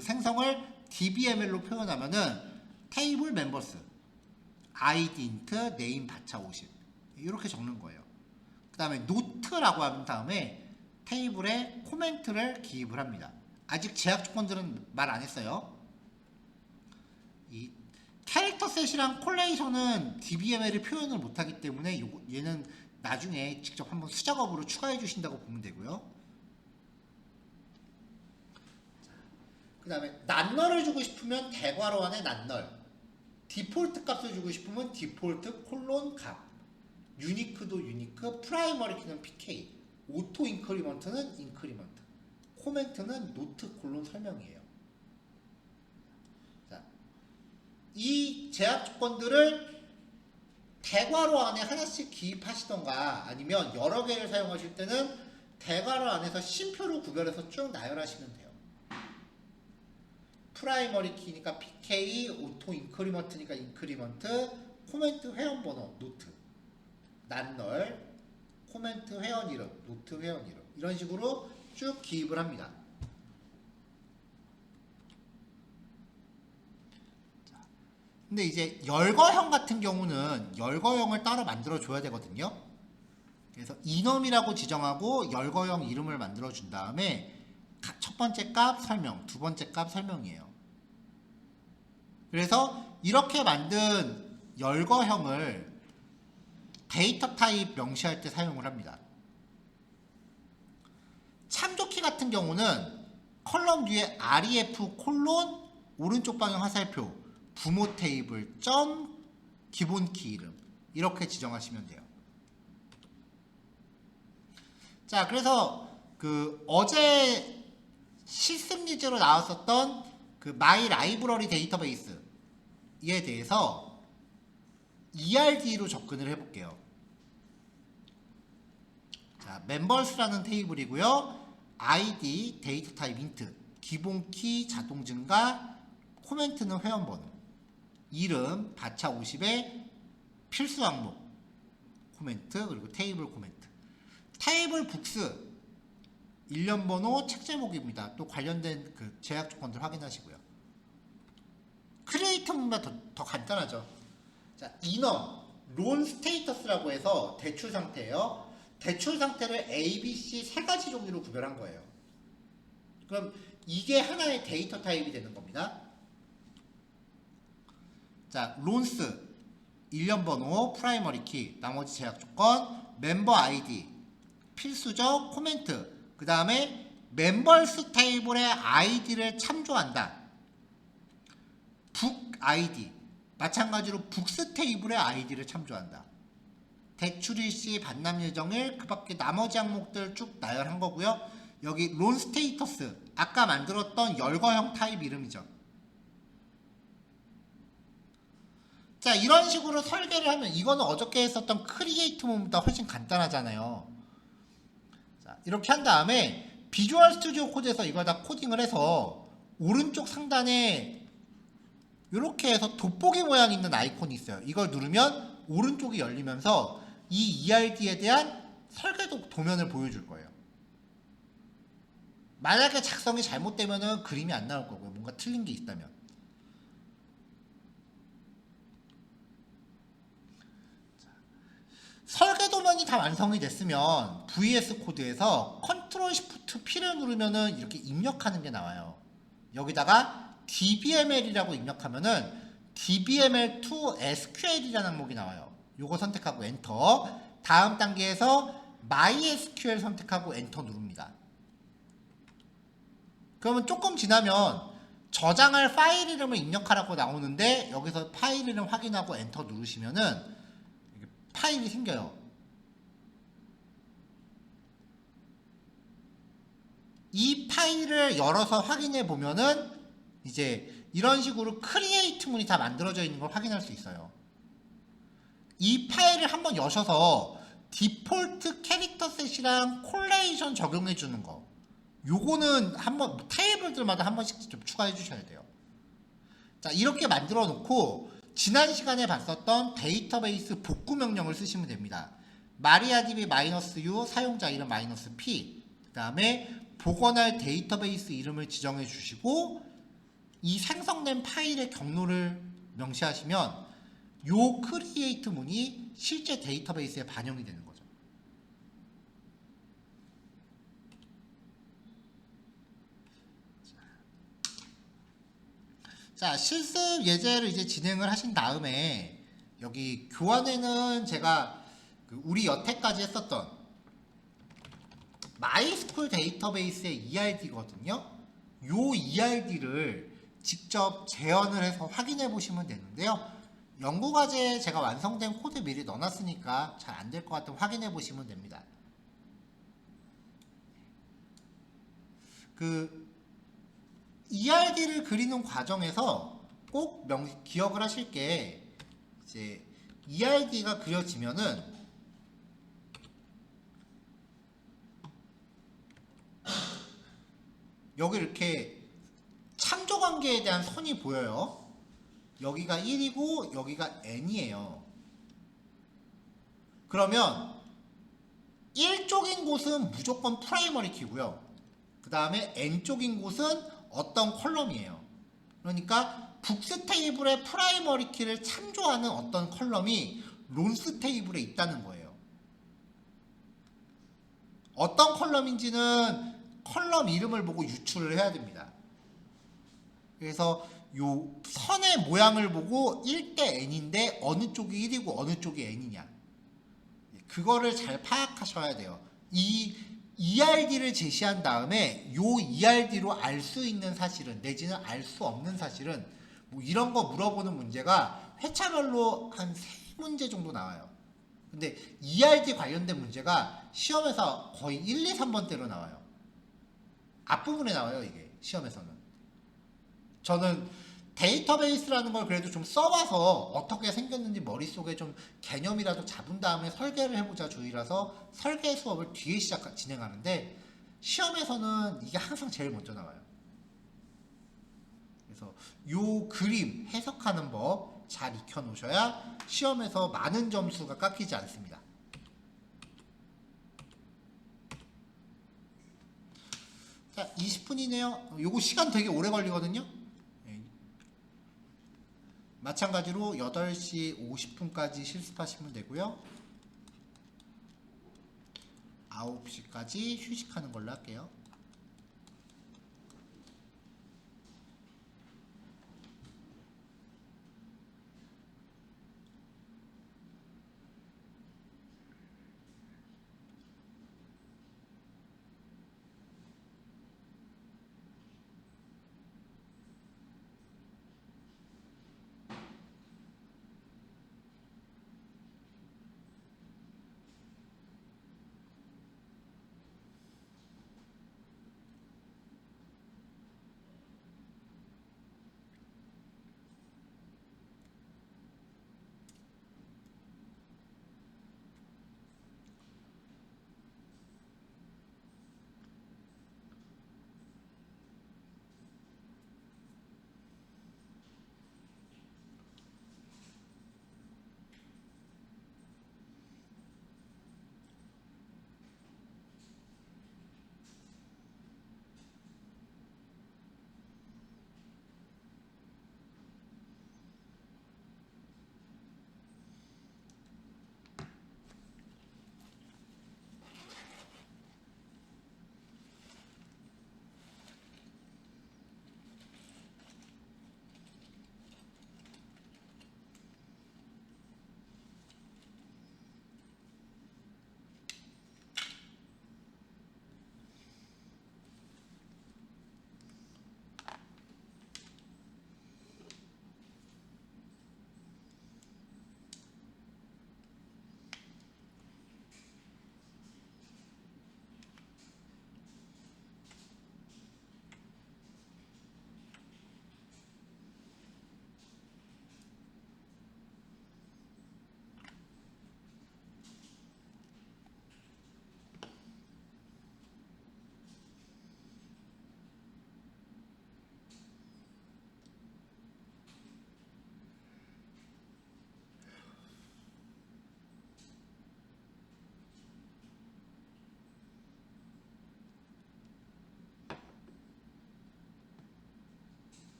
생성을 dbml로 표현하면은 테이블 멤버스 id int name 바차 50 이렇게 적는 거예요. 그 다음에 노트라고 한 다음에 테이블에 코멘트를 기입을 합니다. 아직 제약 조건들은 말 안 했어요. 이 캐릭터 셋이랑 콜레이션은 dbml을 표현을 못하기 때문에 얘는 나중에 직접 한번 수작업으로 추가해 주신다고 보면 되고요. 그 다음에 낱널을 주고 싶으면 대괄호 안에 낱널, 디폴트 값을 주고 싶으면 디폴트 콜론 값, 유니크도 유니크, 프라이머리 키는 pk, 오토 인크리먼트는 인크리먼트, 코멘트는 노트 콜론 설명이에요. 자, 이 제약 조건들을 대괄호 안에 하나씩 기입하시던가 아니면 여러 개를 사용하실 때는 대괄호 안에서 쉼표로 구별해서 쭉 나열하시면 돼요. 프라이머리 키니까 pk, 오토 인크리먼트니까 인크리먼트, 코멘트 회원번호 노트, 낱널, 코멘트 회원 이름, 노트 회원 이름 이런 식으로 쭉 기입을 합니다. 근데 이제 열거형 같은 경우는 열거형을 따로 만들어 줘야 되거든요. 그래서 이넘이라고 지정하고 열거형 이름을 만들어 준 다음에 첫 번째 값 설명, 두 번째 값 설명이에요. 그래서 이렇게 만든 열거형을 데이터 타입 명시할 때 사용을 합니다. 참조키 같은 경우는 컬럼 뒤에 ref 콜론 오른쪽 방향 화살표 부모 테이블 점 기본 키 이름 이렇게 지정하시면 돼요. 자, 그래서 그 어제 시스템리즈로 나왔었던 그 마이 라이브러리 데이터베이스에 대해서 ERD로 접근을 해볼게요. 자, 멤버스라는 테이블이고요. ID, 데이터 타입 인트, 기본 키 자동 증가, 코멘트는 회원번호, 이름, 바차 50의 필수 항목, 코멘트, 그리고 테이블 코멘트. 테이블 북스, 일련 번호, 책 제목입니다. 또 관련된 그 제약 조건들 확인하시고요. 크리에이터보다 더 간단하죠. 자, 이넘, 론 스테이터스라고 해서 대출 상태예요. 대출 상태를 A, B, C 세 가지 종류로 구별한 거예요. 그럼 이게 하나의 데이터 타입이 되는 겁니다. 자, 론스, 일련 번호, 프라이머리 키, 나머지 제약 조건, 멤버 아이디, 필수적, 코멘트, 그 다음에 멤버스 테이블의 아이디를 참조한다. 북 아이디, 마찬가지로 북스 테이블의 아이디를 참조한다. 대출일시, 반납 예정일, 그 밖에 나머지 항목들 쭉 나열한 거고요. 여기 론 스테이터스, 아까 만들었던 열거형 타입 이름이죠. 자, 이런 식으로 설계를 하면 이거는 어저께 했었던 크리에이트 모드보다 훨씬 간단하잖아요. 자, 이렇게 한 다음에 비주얼 스튜디오 코드에서 이걸 다 코딩을 해서 오른쪽 상단에 이렇게 해서 돋보기 모양 있는 아이콘이 있어요. 이걸 누르면 오른쪽이 열리면서 이 ERD에 대한 설계도 도면을 보여줄 거예요. 만약에 작성이 잘못되면 그림이 안 나올 거고요. 뭔가 틀린 게 있다면. 설계 도면이 다 완성이 됐으면 VS 코드에서 컨트롤 시프트 P를 누르면은 이렇게 입력하는 게 나와요. 여기다가 dbml이라고 입력하면은 dbml2 SQL이라는 항목이 나와요. 요거 선택하고 엔터. 다음 단계에서 MySQL 선택하고 엔터 누릅니다. 그러면 조금 지나면 저장할 파일 이름을 입력하라고 나오는데 여기서 파일 이름 확인하고 엔터 누르시면은 파일이 생겨요. 이 파일을 열어서 확인해 보면은 이제 이런 식으로 크리에이트 문이 다 만들어져 있는 걸 확인할 수 있어요. 이 파일을 한번 여셔서 디폴트 캐릭터 셋이랑 콜레이션 적용해 주는 거, 요거는 한번 테이블들마다 한 번씩 좀 추가해 주셔야 돼요. 자, 이렇게 만들어 놓고 지난 시간에 봤었던 데이터베이스 복구 명령을 쓰시면 됩니다. mariadb -u 사용자 이름 -p 그 다음에 복원할 데이터베이스 이름을 지정해 주시고 이 생성된 파일의 경로를 명시하시면 요 크리에이트 문이 실제 데이터베이스에 반영이 되는 거죠. 자, 실습 예제를 이제 진행을 하신 다음에 여기 교환에는 제가 우리 여태까지 했었던 마이스쿨 데이터베이스의 ERD거든요. 요 ERD를 직접 재현을 해서 확인해 보시면 되는데요. 연구과제에 제가 완성된 코드 미리 넣어놨으니까 잘 안 될 것 같으면 확인해 보시면 됩니다. ERD를 그리는 과정에서 꼭 기억을 하실 게 이제 ERD가 그려지면은 여기 이렇게 창조관계에 대한 선이 보여요. 여기가 1이고 여기가 n이에요. 그러면 1쪽인 곳은 무조건 프라이머리 키고요. 그 다음에 n쪽인 곳은 어떤 컬럼이에요. 그러니까 북스 테이블의 프라이머리 키를 참조하는 어떤 컬럼이 론스 테이블에 있다는 거예요. 어떤 컬럼인지는 컬럼 이름을 보고 유출을 해야 됩니다. 그래서 요 선의 모양을 보고 1대 n인데 어느 쪽이 1이고 어느 쪽이 n이냐, 그거를 잘 파악하셔야 돼요. 이 ERD를 제시한 다음에 요 ERD로 알 수 있는 사실은 내지는 알 수 없는 사실은 뭐 이런 거 물어보는 문제가 회차별로 한 3문제 정도 나와요. 근데 ERD 관련된 문제가 시험에서 거의 1, 2, 3번대로 나와요. 앞부분에 나와요, 이게 시험에서는. 저는 데이터베이스라는 걸 그래도 좀 써봐서 어떻게 생겼는지 머릿속에 좀 개념이라도 잡은 다음에 설계를 해보자 주의라서 설계 수업을 뒤에 진행하는데 시험에서는 이게 항상 제일 먼저 나와요. 그래서 요 그림 해석하는 법 잘 익혀 놓으셔야 시험에서 많은 점수가 깎이지 않습니다. 자, 20분이네요. 요거 시간 되게 오래 걸리거든요. 마찬가지로 8시 50분까지 실습하시면 되고요. 9시까지 휴식하는 걸로 할게요.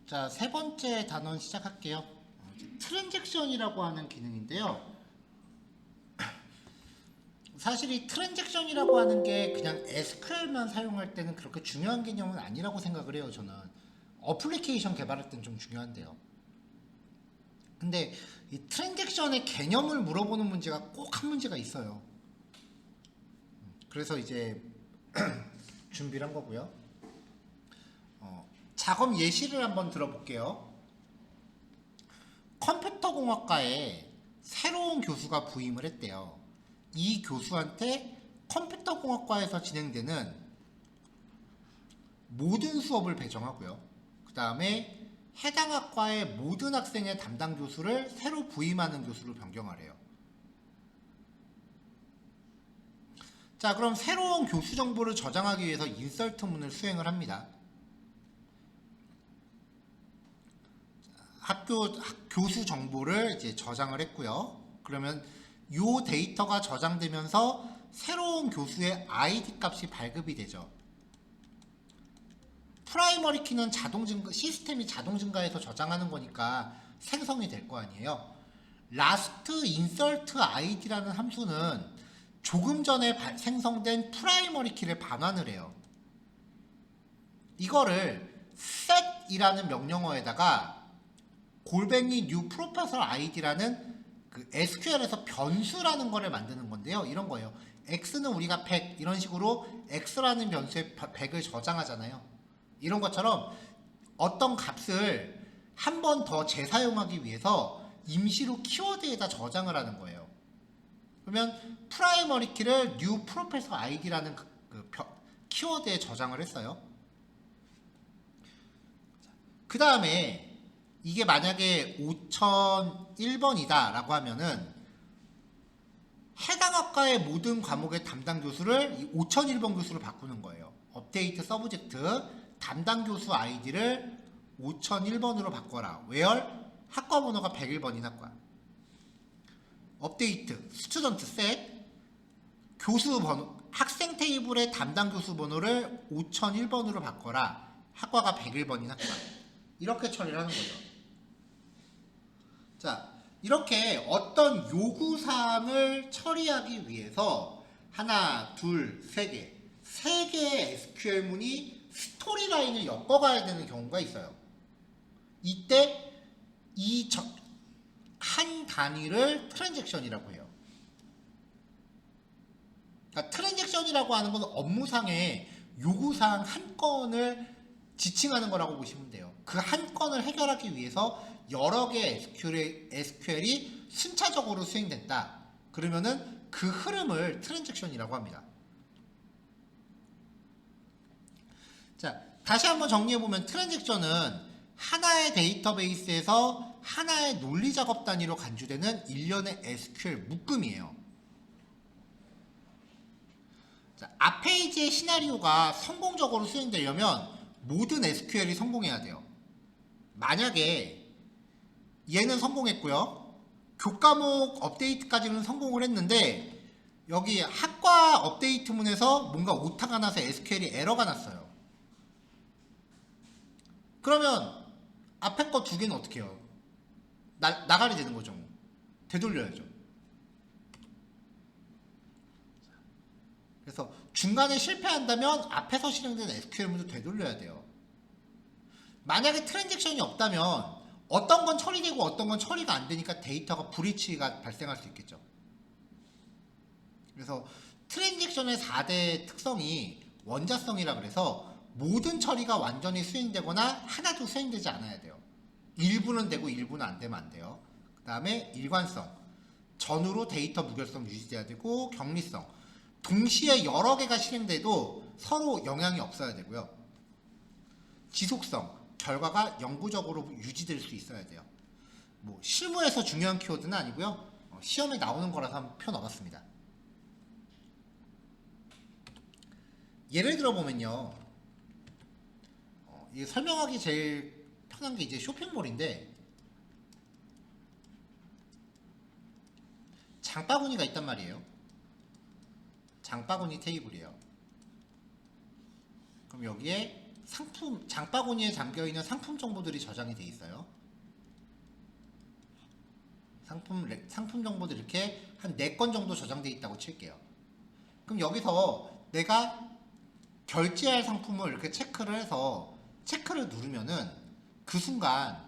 자, 세 번째 단원 시작할게요. 트랜잭션이라고 하는 기능인데요. 사실 이 트랜잭션이라고 하는 게 그냥 SQL만 사용할 때는 그렇게 중요한 개념은 아니라고 생각을 해요. 저는 어플리케이션 개발할 때는 좀 중요한데요. 근데 이 트랜잭션의 개념을 물어보는 문제가 꼭 한 문제가 있어요. 그래서 이제 준비를 한 거고요. 작업 예시를 한번 들어볼게요. 컴퓨터공학과에 새로운 교수가 부임을 했대요. 이 교수한테 컴퓨터공학과에서 진행되는 모든 수업을 배정하고요. 그 다음에 해당 학과의 모든 학생의 담당 교수를 새로 부임하는 교수로 변경하래요. 자, 그럼 새로운 교수 정보를 저장하기 위해서 인설트문을 수행을 합니다. 교수 정보를 이제 저장을 했고요. 그러면 이 데이터가 저장되면서 새로운 교수의 아이디 값이 발급이 되죠. 프라이머리 키는 시스템이 자동 증가해서 저장하는 거니까 생성이 될 거 아니에요. last insert id라는 함수는 조금 전에 생성된 프라이머리 키를 반환을 해요. 이거를 set이라는 명령어에다가 골뱅이 new professor id라는 그 SQL에서 변수라는 거를 만드는 건데요. 이런 거예요. x는 우리가 100 이런 식으로 x라는 변수에 100을 저장하잖아요. 이런 것처럼 어떤 값을 한 번 더 재사용하기 위해서 임시로 키워드에다 저장을 하는 거예요. 그러면 프라이머리 키를 new professor id라는 키워드에 저장을 했어요. 그 다음에 이게 만약에 5001번이다 라고 하면은 해당 학과의 모든 과목의 담당 교수를 이 5001번 교수로 바꾸는 거예요. 업데이트 서브젝트 담당 교수 아이디를 5001번으로 바꿔라. where 학과 번호가 101번인 학과. 업데이트 스튜던트 셋 교수 번호 학생 테이블의 담당 교수 번호를 5001번으로 바꿔라. 학과가 101번인 학과. 이렇게 처리를 하는 거죠. 자, 이렇게 어떤 요구사항을 처리하기 위해서 하나, 둘, 세 개의 SQL문이 스토리라인을 엮어가야 되는 경우가 있어요. 이때 이 한 단위를 트랜잭션이라고 해요. 그러니까 트랜잭션이라고 하는 건 업무상의 요구사항 한 건을 지칭하는 거라고 보시면 돼요. 그 한 건을 해결하기 위해서 여러 개의 SQL이 순차적으로 수행된다. 그러면은 그 흐름을 트랜잭션이라고 합니다. 자, 다시 한번 정리해보면 트랜잭션은 하나의 데이터베이스에서 하나의 논리작업 단위로 간주되는 일련의 SQL 묶음이에요. 자, 앞 페이지의 시나리오가 성공적으로 수행되려면 모든 SQL이 성공해야 돼요. 만약에 얘는 성공했고요. 교과목 업데이트까지는 성공을 했는데 여기 학과 업데이트문에서 뭔가 오타가 나서 SQL이 에러가 났어요. 그러면 앞에 거 두 개는 어떻게 해요? 나가리 되는 거죠. 되돌려야죠. 그래서 중간에 실패한다면 앞에서 실행된 SQL문도 되돌려야 돼요. 만약에 트랜잭션이 없다면 어떤 건 처리되고 어떤 건 처리가 안 되니까 데이터가 브리치가 발생할 수 있겠죠. 그래서 트랜잭션의 4대 특성이 원자성이라 그래서 모든 처리가 완전히 수행되거나 하나도 수행되지 않아야 돼요. 일부는 되고 일부는 안 되면 안 돼요. 그 다음에 일관성, 전후로 데이터 무결성 유지돼야 되고 격리성, 동시에 여러 개가 실행돼도 서로 영향이 없어야 되고요. 지속성, 결과가 영구적으로 유지될 수 있어야 돼요. 뭐 실무에서 중요한 키워드는 아니고요. 시험에 나오는 거라서 한번 표 넣어봤습니다. 예를 들어보면요. 이게 설명하기 제일 편한 게 이제 쇼핑몰인데 장바구니가 있단 말이에요. 장바구니 테이블이에요. 그럼 여기에 상품 장바구니에 잠겨있는 상품 정보들이 저장이 돼 있어요. 상품 정보도 이렇게 한 4건 정도 저장돼 있다고 칠게요. 그럼 여기서 내가 결제할 상품을 이렇게 체크를 해서 체크를 누르면은 그 순간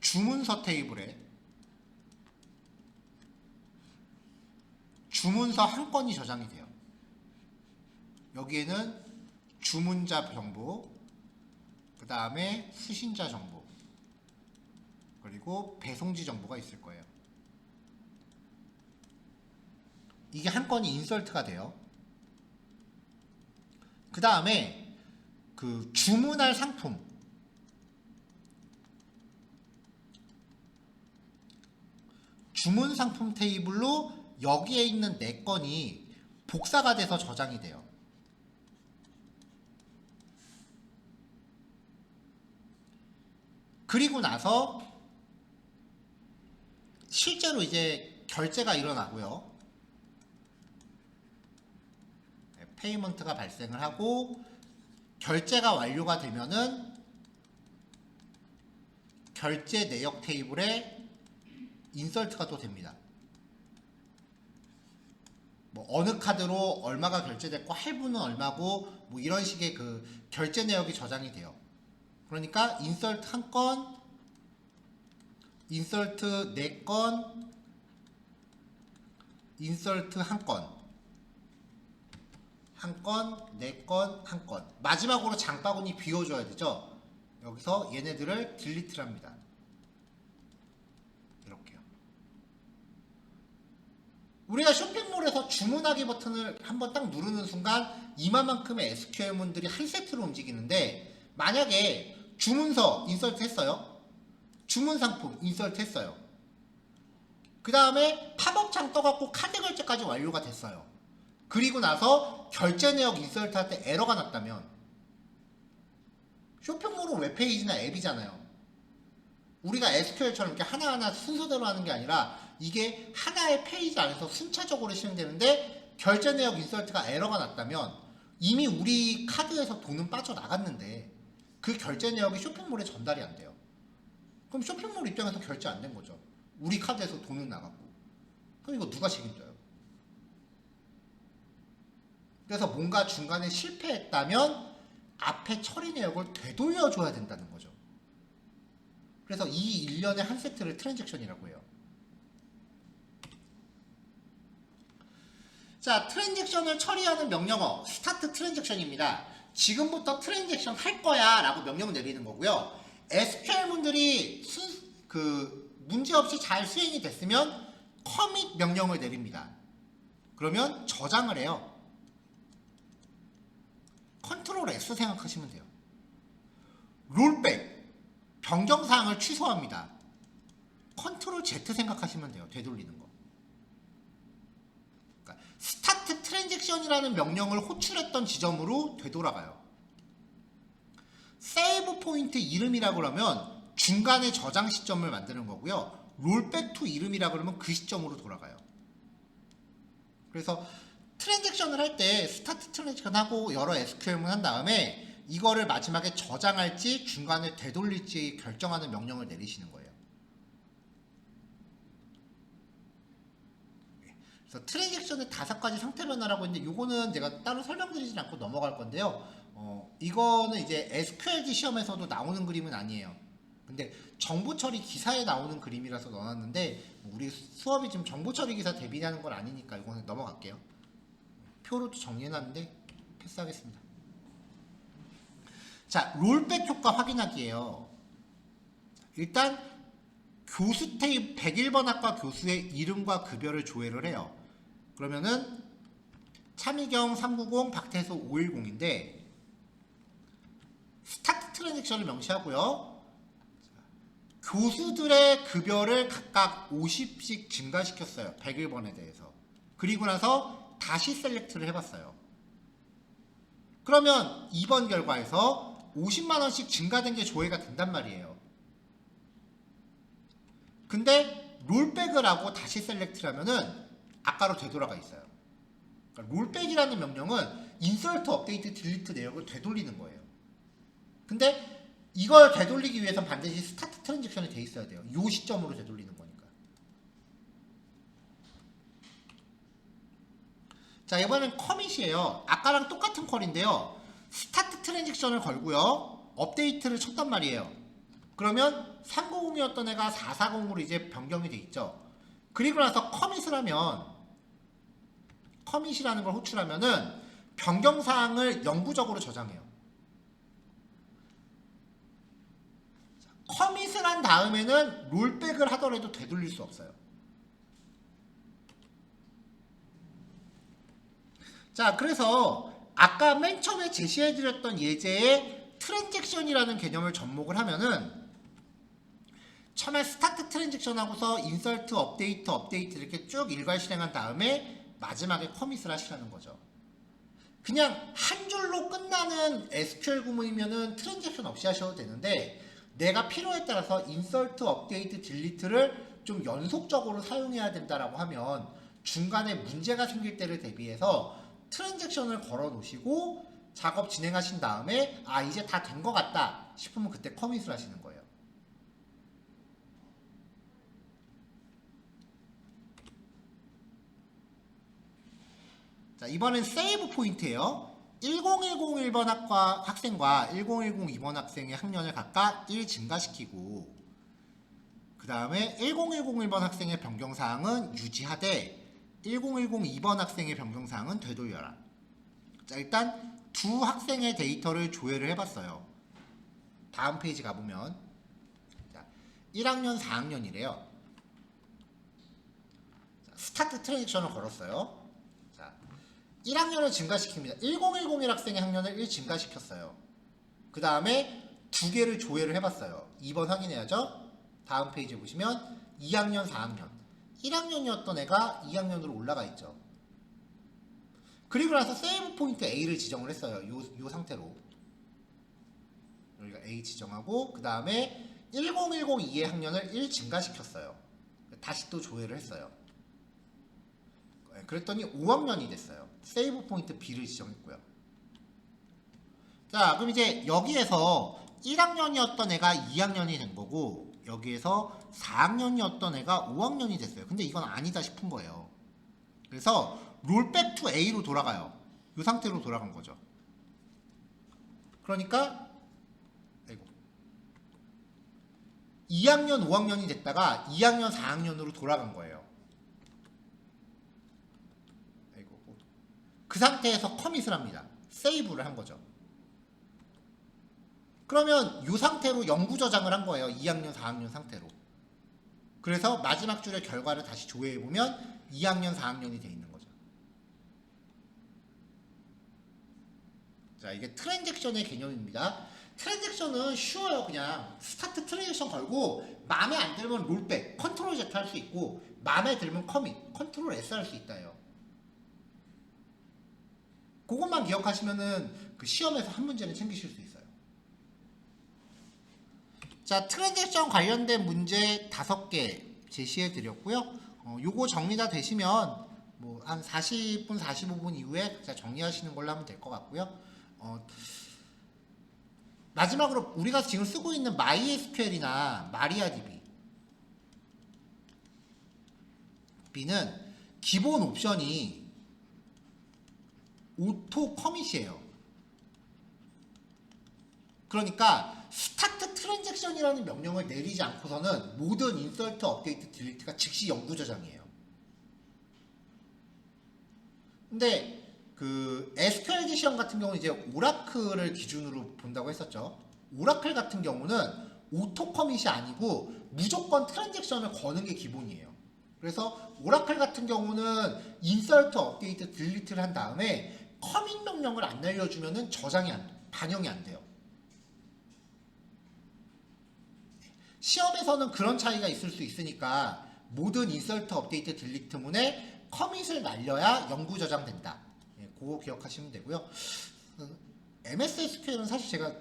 주문서 테이블에 주문서 한 건이 저장이 돼요. 여기에는 주문자 정보, 그 다음에 수신자 정보, 그리고 배송지 정보가 있을 거예요. 이게 한 건이 인설트가 돼요. 그 다음에 그 주문할 상품, 주문 상품 테이블로 여기에 있는 4건이 복사가 돼서 저장이 돼요. 그리고 나서 실제로 이제 결제가 일어나고요. 페이먼트가 발생을 하고 결제가 완료가 되면은 결제 내역 테이블에 인설트가 또 됩니다. 뭐 어느 카드로 얼마가 결제됐고 할부는 얼마고 뭐 이런 식의 그 결제 내역이 저장이 돼요. 그러니까 인설트 한 건, 인설트 4건, 인설트 한 건, 한 건, 4건, 한 건. 마지막으로 장바구니 비워줘야 되죠. 여기서 얘네들을 딜리트를 합니다. 이렇게요. 우리가 쇼핑몰에서 주문하기 버튼을 한번 딱 누르는 순간 이만큼의 SQL문들이 한 세트로 움직이는데, 만약에 주문서 인설트 했어요. 주문 상품 인설트 했어요. 그 다음에 팝업창 떠갖고 카드 결제까지 완료가 됐어요. 그리고 나서 결제 내역 인설트 할 때 에러가 났다면, 쇼핑몰은 웹페이지나 앱이잖아요. 우리가 SQL처럼 이렇게 하나하나 순서대로 하는 게 아니라 이게 하나의 페이지 안에서 순차적으로 실행되는데 결제 내역 인설트가 에러가 났다면 이미 우리 카드에서 돈은 빠져나갔는데 그 결제 내역이 쇼핑몰에 전달이 안 돼요. 그럼 쇼핑몰 입장에서 결제 안 된 거죠. 우리 카드에서 돈은 나갔고. 그럼 이거 누가 책임져요? 그래서 뭔가 중간에 실패했다면 앞에 처리 내역을 되돌려줘야 된다는 거죠. 그래서 이 일련의 한 세트를 트랜잭션이라고 해요. 자, 트랜잭션을 처리하는 명령어 스타트 트랜잭션입니다. 지금부터 트랜잭션 할 거야 라고 명령을 내리는 거고요. SQL문들이 문제없이 잘 수행이 됐으면 커밋 명령을 내립니다. 그러면 저장을 해요. 컨트롤 S 생각하시면 돼요. 롤백, 변경사항을 취소합니다. 컨트롤 Z 생각하시면 돼요. 되돌리는 거. 그러니까 스타트 트랜잭션이라는 명령을 호출했던 지점으로 되돌아가요. 세이브 포인트 이름이라고 그러면 중간에 저장 시점을 만드는 거고요. 롤백 투 이름이라고 그러면 그 시점으로 돌아가요. 그래서 트랜잭션을 할 때 스타트 트랜잭션 하고 여러 SQL문 한 다음에 이거를 마지막에 저장할지 중간에 되돌릴지 결정하는 명령을 내리시는 거예요. 그래서 트랜잭션의 5가지 상태 변화라고 있는데 이거는 제가 따로 설명드리진 않고 넘어갈 건데요. 이거는 이제 SQL지 시험에서도 나오는 그림은 아니에요. 근데 정보 처리 기사에 나오는 그림이라서 넣어놨는데 우리 수업이 지금 정보 처리 기사 대비하는 건 아니니까 이거는 넘어갈게요. 표로도 정리해놨는데 패스하겠습니다. 자, 롤백 효과 확인하기예요. 일단 교수 테이블 101번 학과 교수의 이름과 급여를 조회를 해요. 그러면은 차미경 390, 박태수 510인데 스타트 트랜잭션을 명시하고요. 교수들의 급여를 각각 50씩 증가시켰어요. 101번에 대해서. 그리고 나서 다시 셀렉트를 해봤어요. 그러면 2번 결과에서 50만원씩 증가된 게 조회가 된단 말이에요. 근데 롤백을 하고 다시 셀렉트를 하면은 아까로 되돌아가 있어요. 그러니까 롤백이라는 명령은 인서트, 업데이트, 딜리트 내역을 되돌리는 거예요. 근데 이걸 되돌리기 위해선 반드시 스타트 트랜잭션이 돼 있어야 돼요. 이 시점으로 되돌리는 거니까. 자, 이번엔 커밋이에요. 아까랑 똑같은 퀄인데요. 스타트 트랜잭션을 걸고요. 업데이트를 쳤단 말이에요. 그러면 390이었던 애가 440으로 이제 변경이 돼 있죠. 그리고 나서 커밋을 하면, 커밋이라는 걸 호출하면은 변경사항을 영구적으로 저장해요. 커밋을 한 다음에는 롤백을 하더라도 되돌릴 수 없어요. 자, 그래서 아까 맨 처음에 제시해드렸던 예제의 트랜잭션이라는 개념을 접목을 하면은 처음에 스타트 트랜잭션 하고서 인서트, 업데이트 이렇게 쭉 일괄 실행한 다음에 마지막에 커밋을 하시라는 거죠. 그냥 한 줄로 끝나는 SQL 구문이면은 트랜잭션 없이 하셔도 되는데 내가 필요에 따라서 인서트, 업데이트, 딜리트를 좀 연속적으로 사용해야 된다라고 하면 중간에 문제가 생길 때를 대비해서 트랜잭션을 걸어 놓으시고 작업 진행하신 다음에 아 이제 다 된 것 같다 싶으면 그때 커밋을 하시는 거예요. 자, 이번엔 세이브 포인트예요. 10101번 학생과 10102번 학생의 학년을 각각 1 증가시키고 그 다음에 10101번 학생의 변경사항은 유지하되 10102번 학생의 변경사항은 되돌려라. 자, 일단 두 학생의 데이터를 조회를 해봤어요. 다음 페이지 가보면 자, 1학년 4학년이래요. 스타트 트랜잭션을 걸었어요. 1학년을 증가시킵니다. 1010일 학생의 학년을 1 증가시켰어요. 그 다음에 두 개를 조회를 해봤어요. 2번 확인해야죠. 다음 페이지 보시면 2학년, 4학년. 1학년이었던 애가 2학년으로 올라가 있죠. 그리고 나서 세이브 포인트 A를 지정을 했어요. 요 상태로. 여기가 A 지정하고 그 다음에 10102의 학년을 1 증가시켰어요. 다시 또 조회를 했어요. 그랬더니 5학년이 됐어요. 세이브 포인트 B를 지정했고요. 자, 그럼 이제 여기에서 1학년이었던 애가 2학년이 된 거고 여기에서 4학년이었던 애가 5학년이 됐어요. 근데 이건 아니다 싶은 거예요. 그래서 롤백 투 A로 돌아가요. 이 상태로 돌아간 거죠. 그러니까 2학년, 5학년이 됐다가 2학년, 4학년으로 돌아간 거예요. 그 상태에서 커밋을 합니다. 세이브를 한 거죠. 그러면 이 상태로 영구 저장을 한 거예요. 2학년, 4학년 상태로. 그래서 마지막 줄의 결과를 다시 조회해보면 2학년, 4학년이 돼 있는 거죠. 자, 이게 트랜잭션의 개념입니다. 트랜잭션은 쉬워요. 그냥 스타트 트랜잭션 걸고 마음에 안 들면 롤백, 컨트롤 Z 할 수 있고 마음에 들면 커밋, 컨트롤 S 할 수 있다요. 그것만 기억하시면은 그 시험에서 한 문제는 챙기실 수 있어요. 자, 트랜잭션 관련된 문제 5개 제시해 드렸고요. 요거 정리 다 되시면 뭐 한 40분, 45분 이후에 정리하시는 걸로 하면 될 것 같고요. 마지막으로 우리가 지금 쓰고 있는 MySQL이나 MariaDB B는 기본 옵션이 오토 커밋이에요. 그러니까 스타트 트랜잭션이라는 명령을 내리지 않고서는 모든 인서트, 업데이트, 딜리트가 즉시 영구 저장이에요. 근데 그 SQL 시험 같은 경우는 이제 오라클을 기준으로 본다고 했었죠. 오라클 같은 경우는 오토 커밋이 아니고 무조건 트랜잭션을 거는 게 기본이에요. 그래서 오라클 같은 경우는 인서트, 업데이트, 딜리트를 한 다음에 커밋 명령을 안 날려주면은 반영이 안 돼요. 시험에서는 그런 차이가 있을 수 있으니까 모든 인서트, 업데이트, 딜리트 문에 커밋을 날려야 영구 저장된다. 그거 기억하시면 되고요. MS SQL은 사실 제가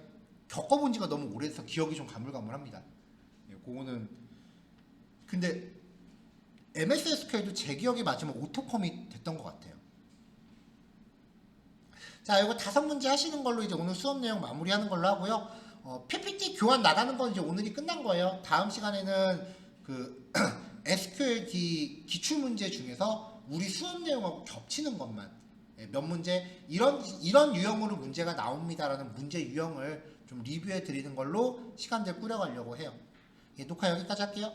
겪어본 지가 너무 오래돼서 기억이 좀 가물가물합니다. 그거는 근데 MS SQL도 제 기억에 맞으면 오토 커밋 됐던 것 같아요. 자, 이거 5문제 하시는 걸로 이제 오늘 수업 내용 마무리하는 걸로 하고요. PPT 교환 나가는 건 이제 오늘이 끝난 거예요. 다음 시간에는 그 SQLD 기출 문제 중에서 우리 수업 내용하고 겹치는 것만 몇 문제 이런 유형으로 문제가 나옵니다라는 문제 유형을 좀 리뷰해 드리는 걸로 시간들 꾸려가려고 해요. 녹화 여기까지 할게요.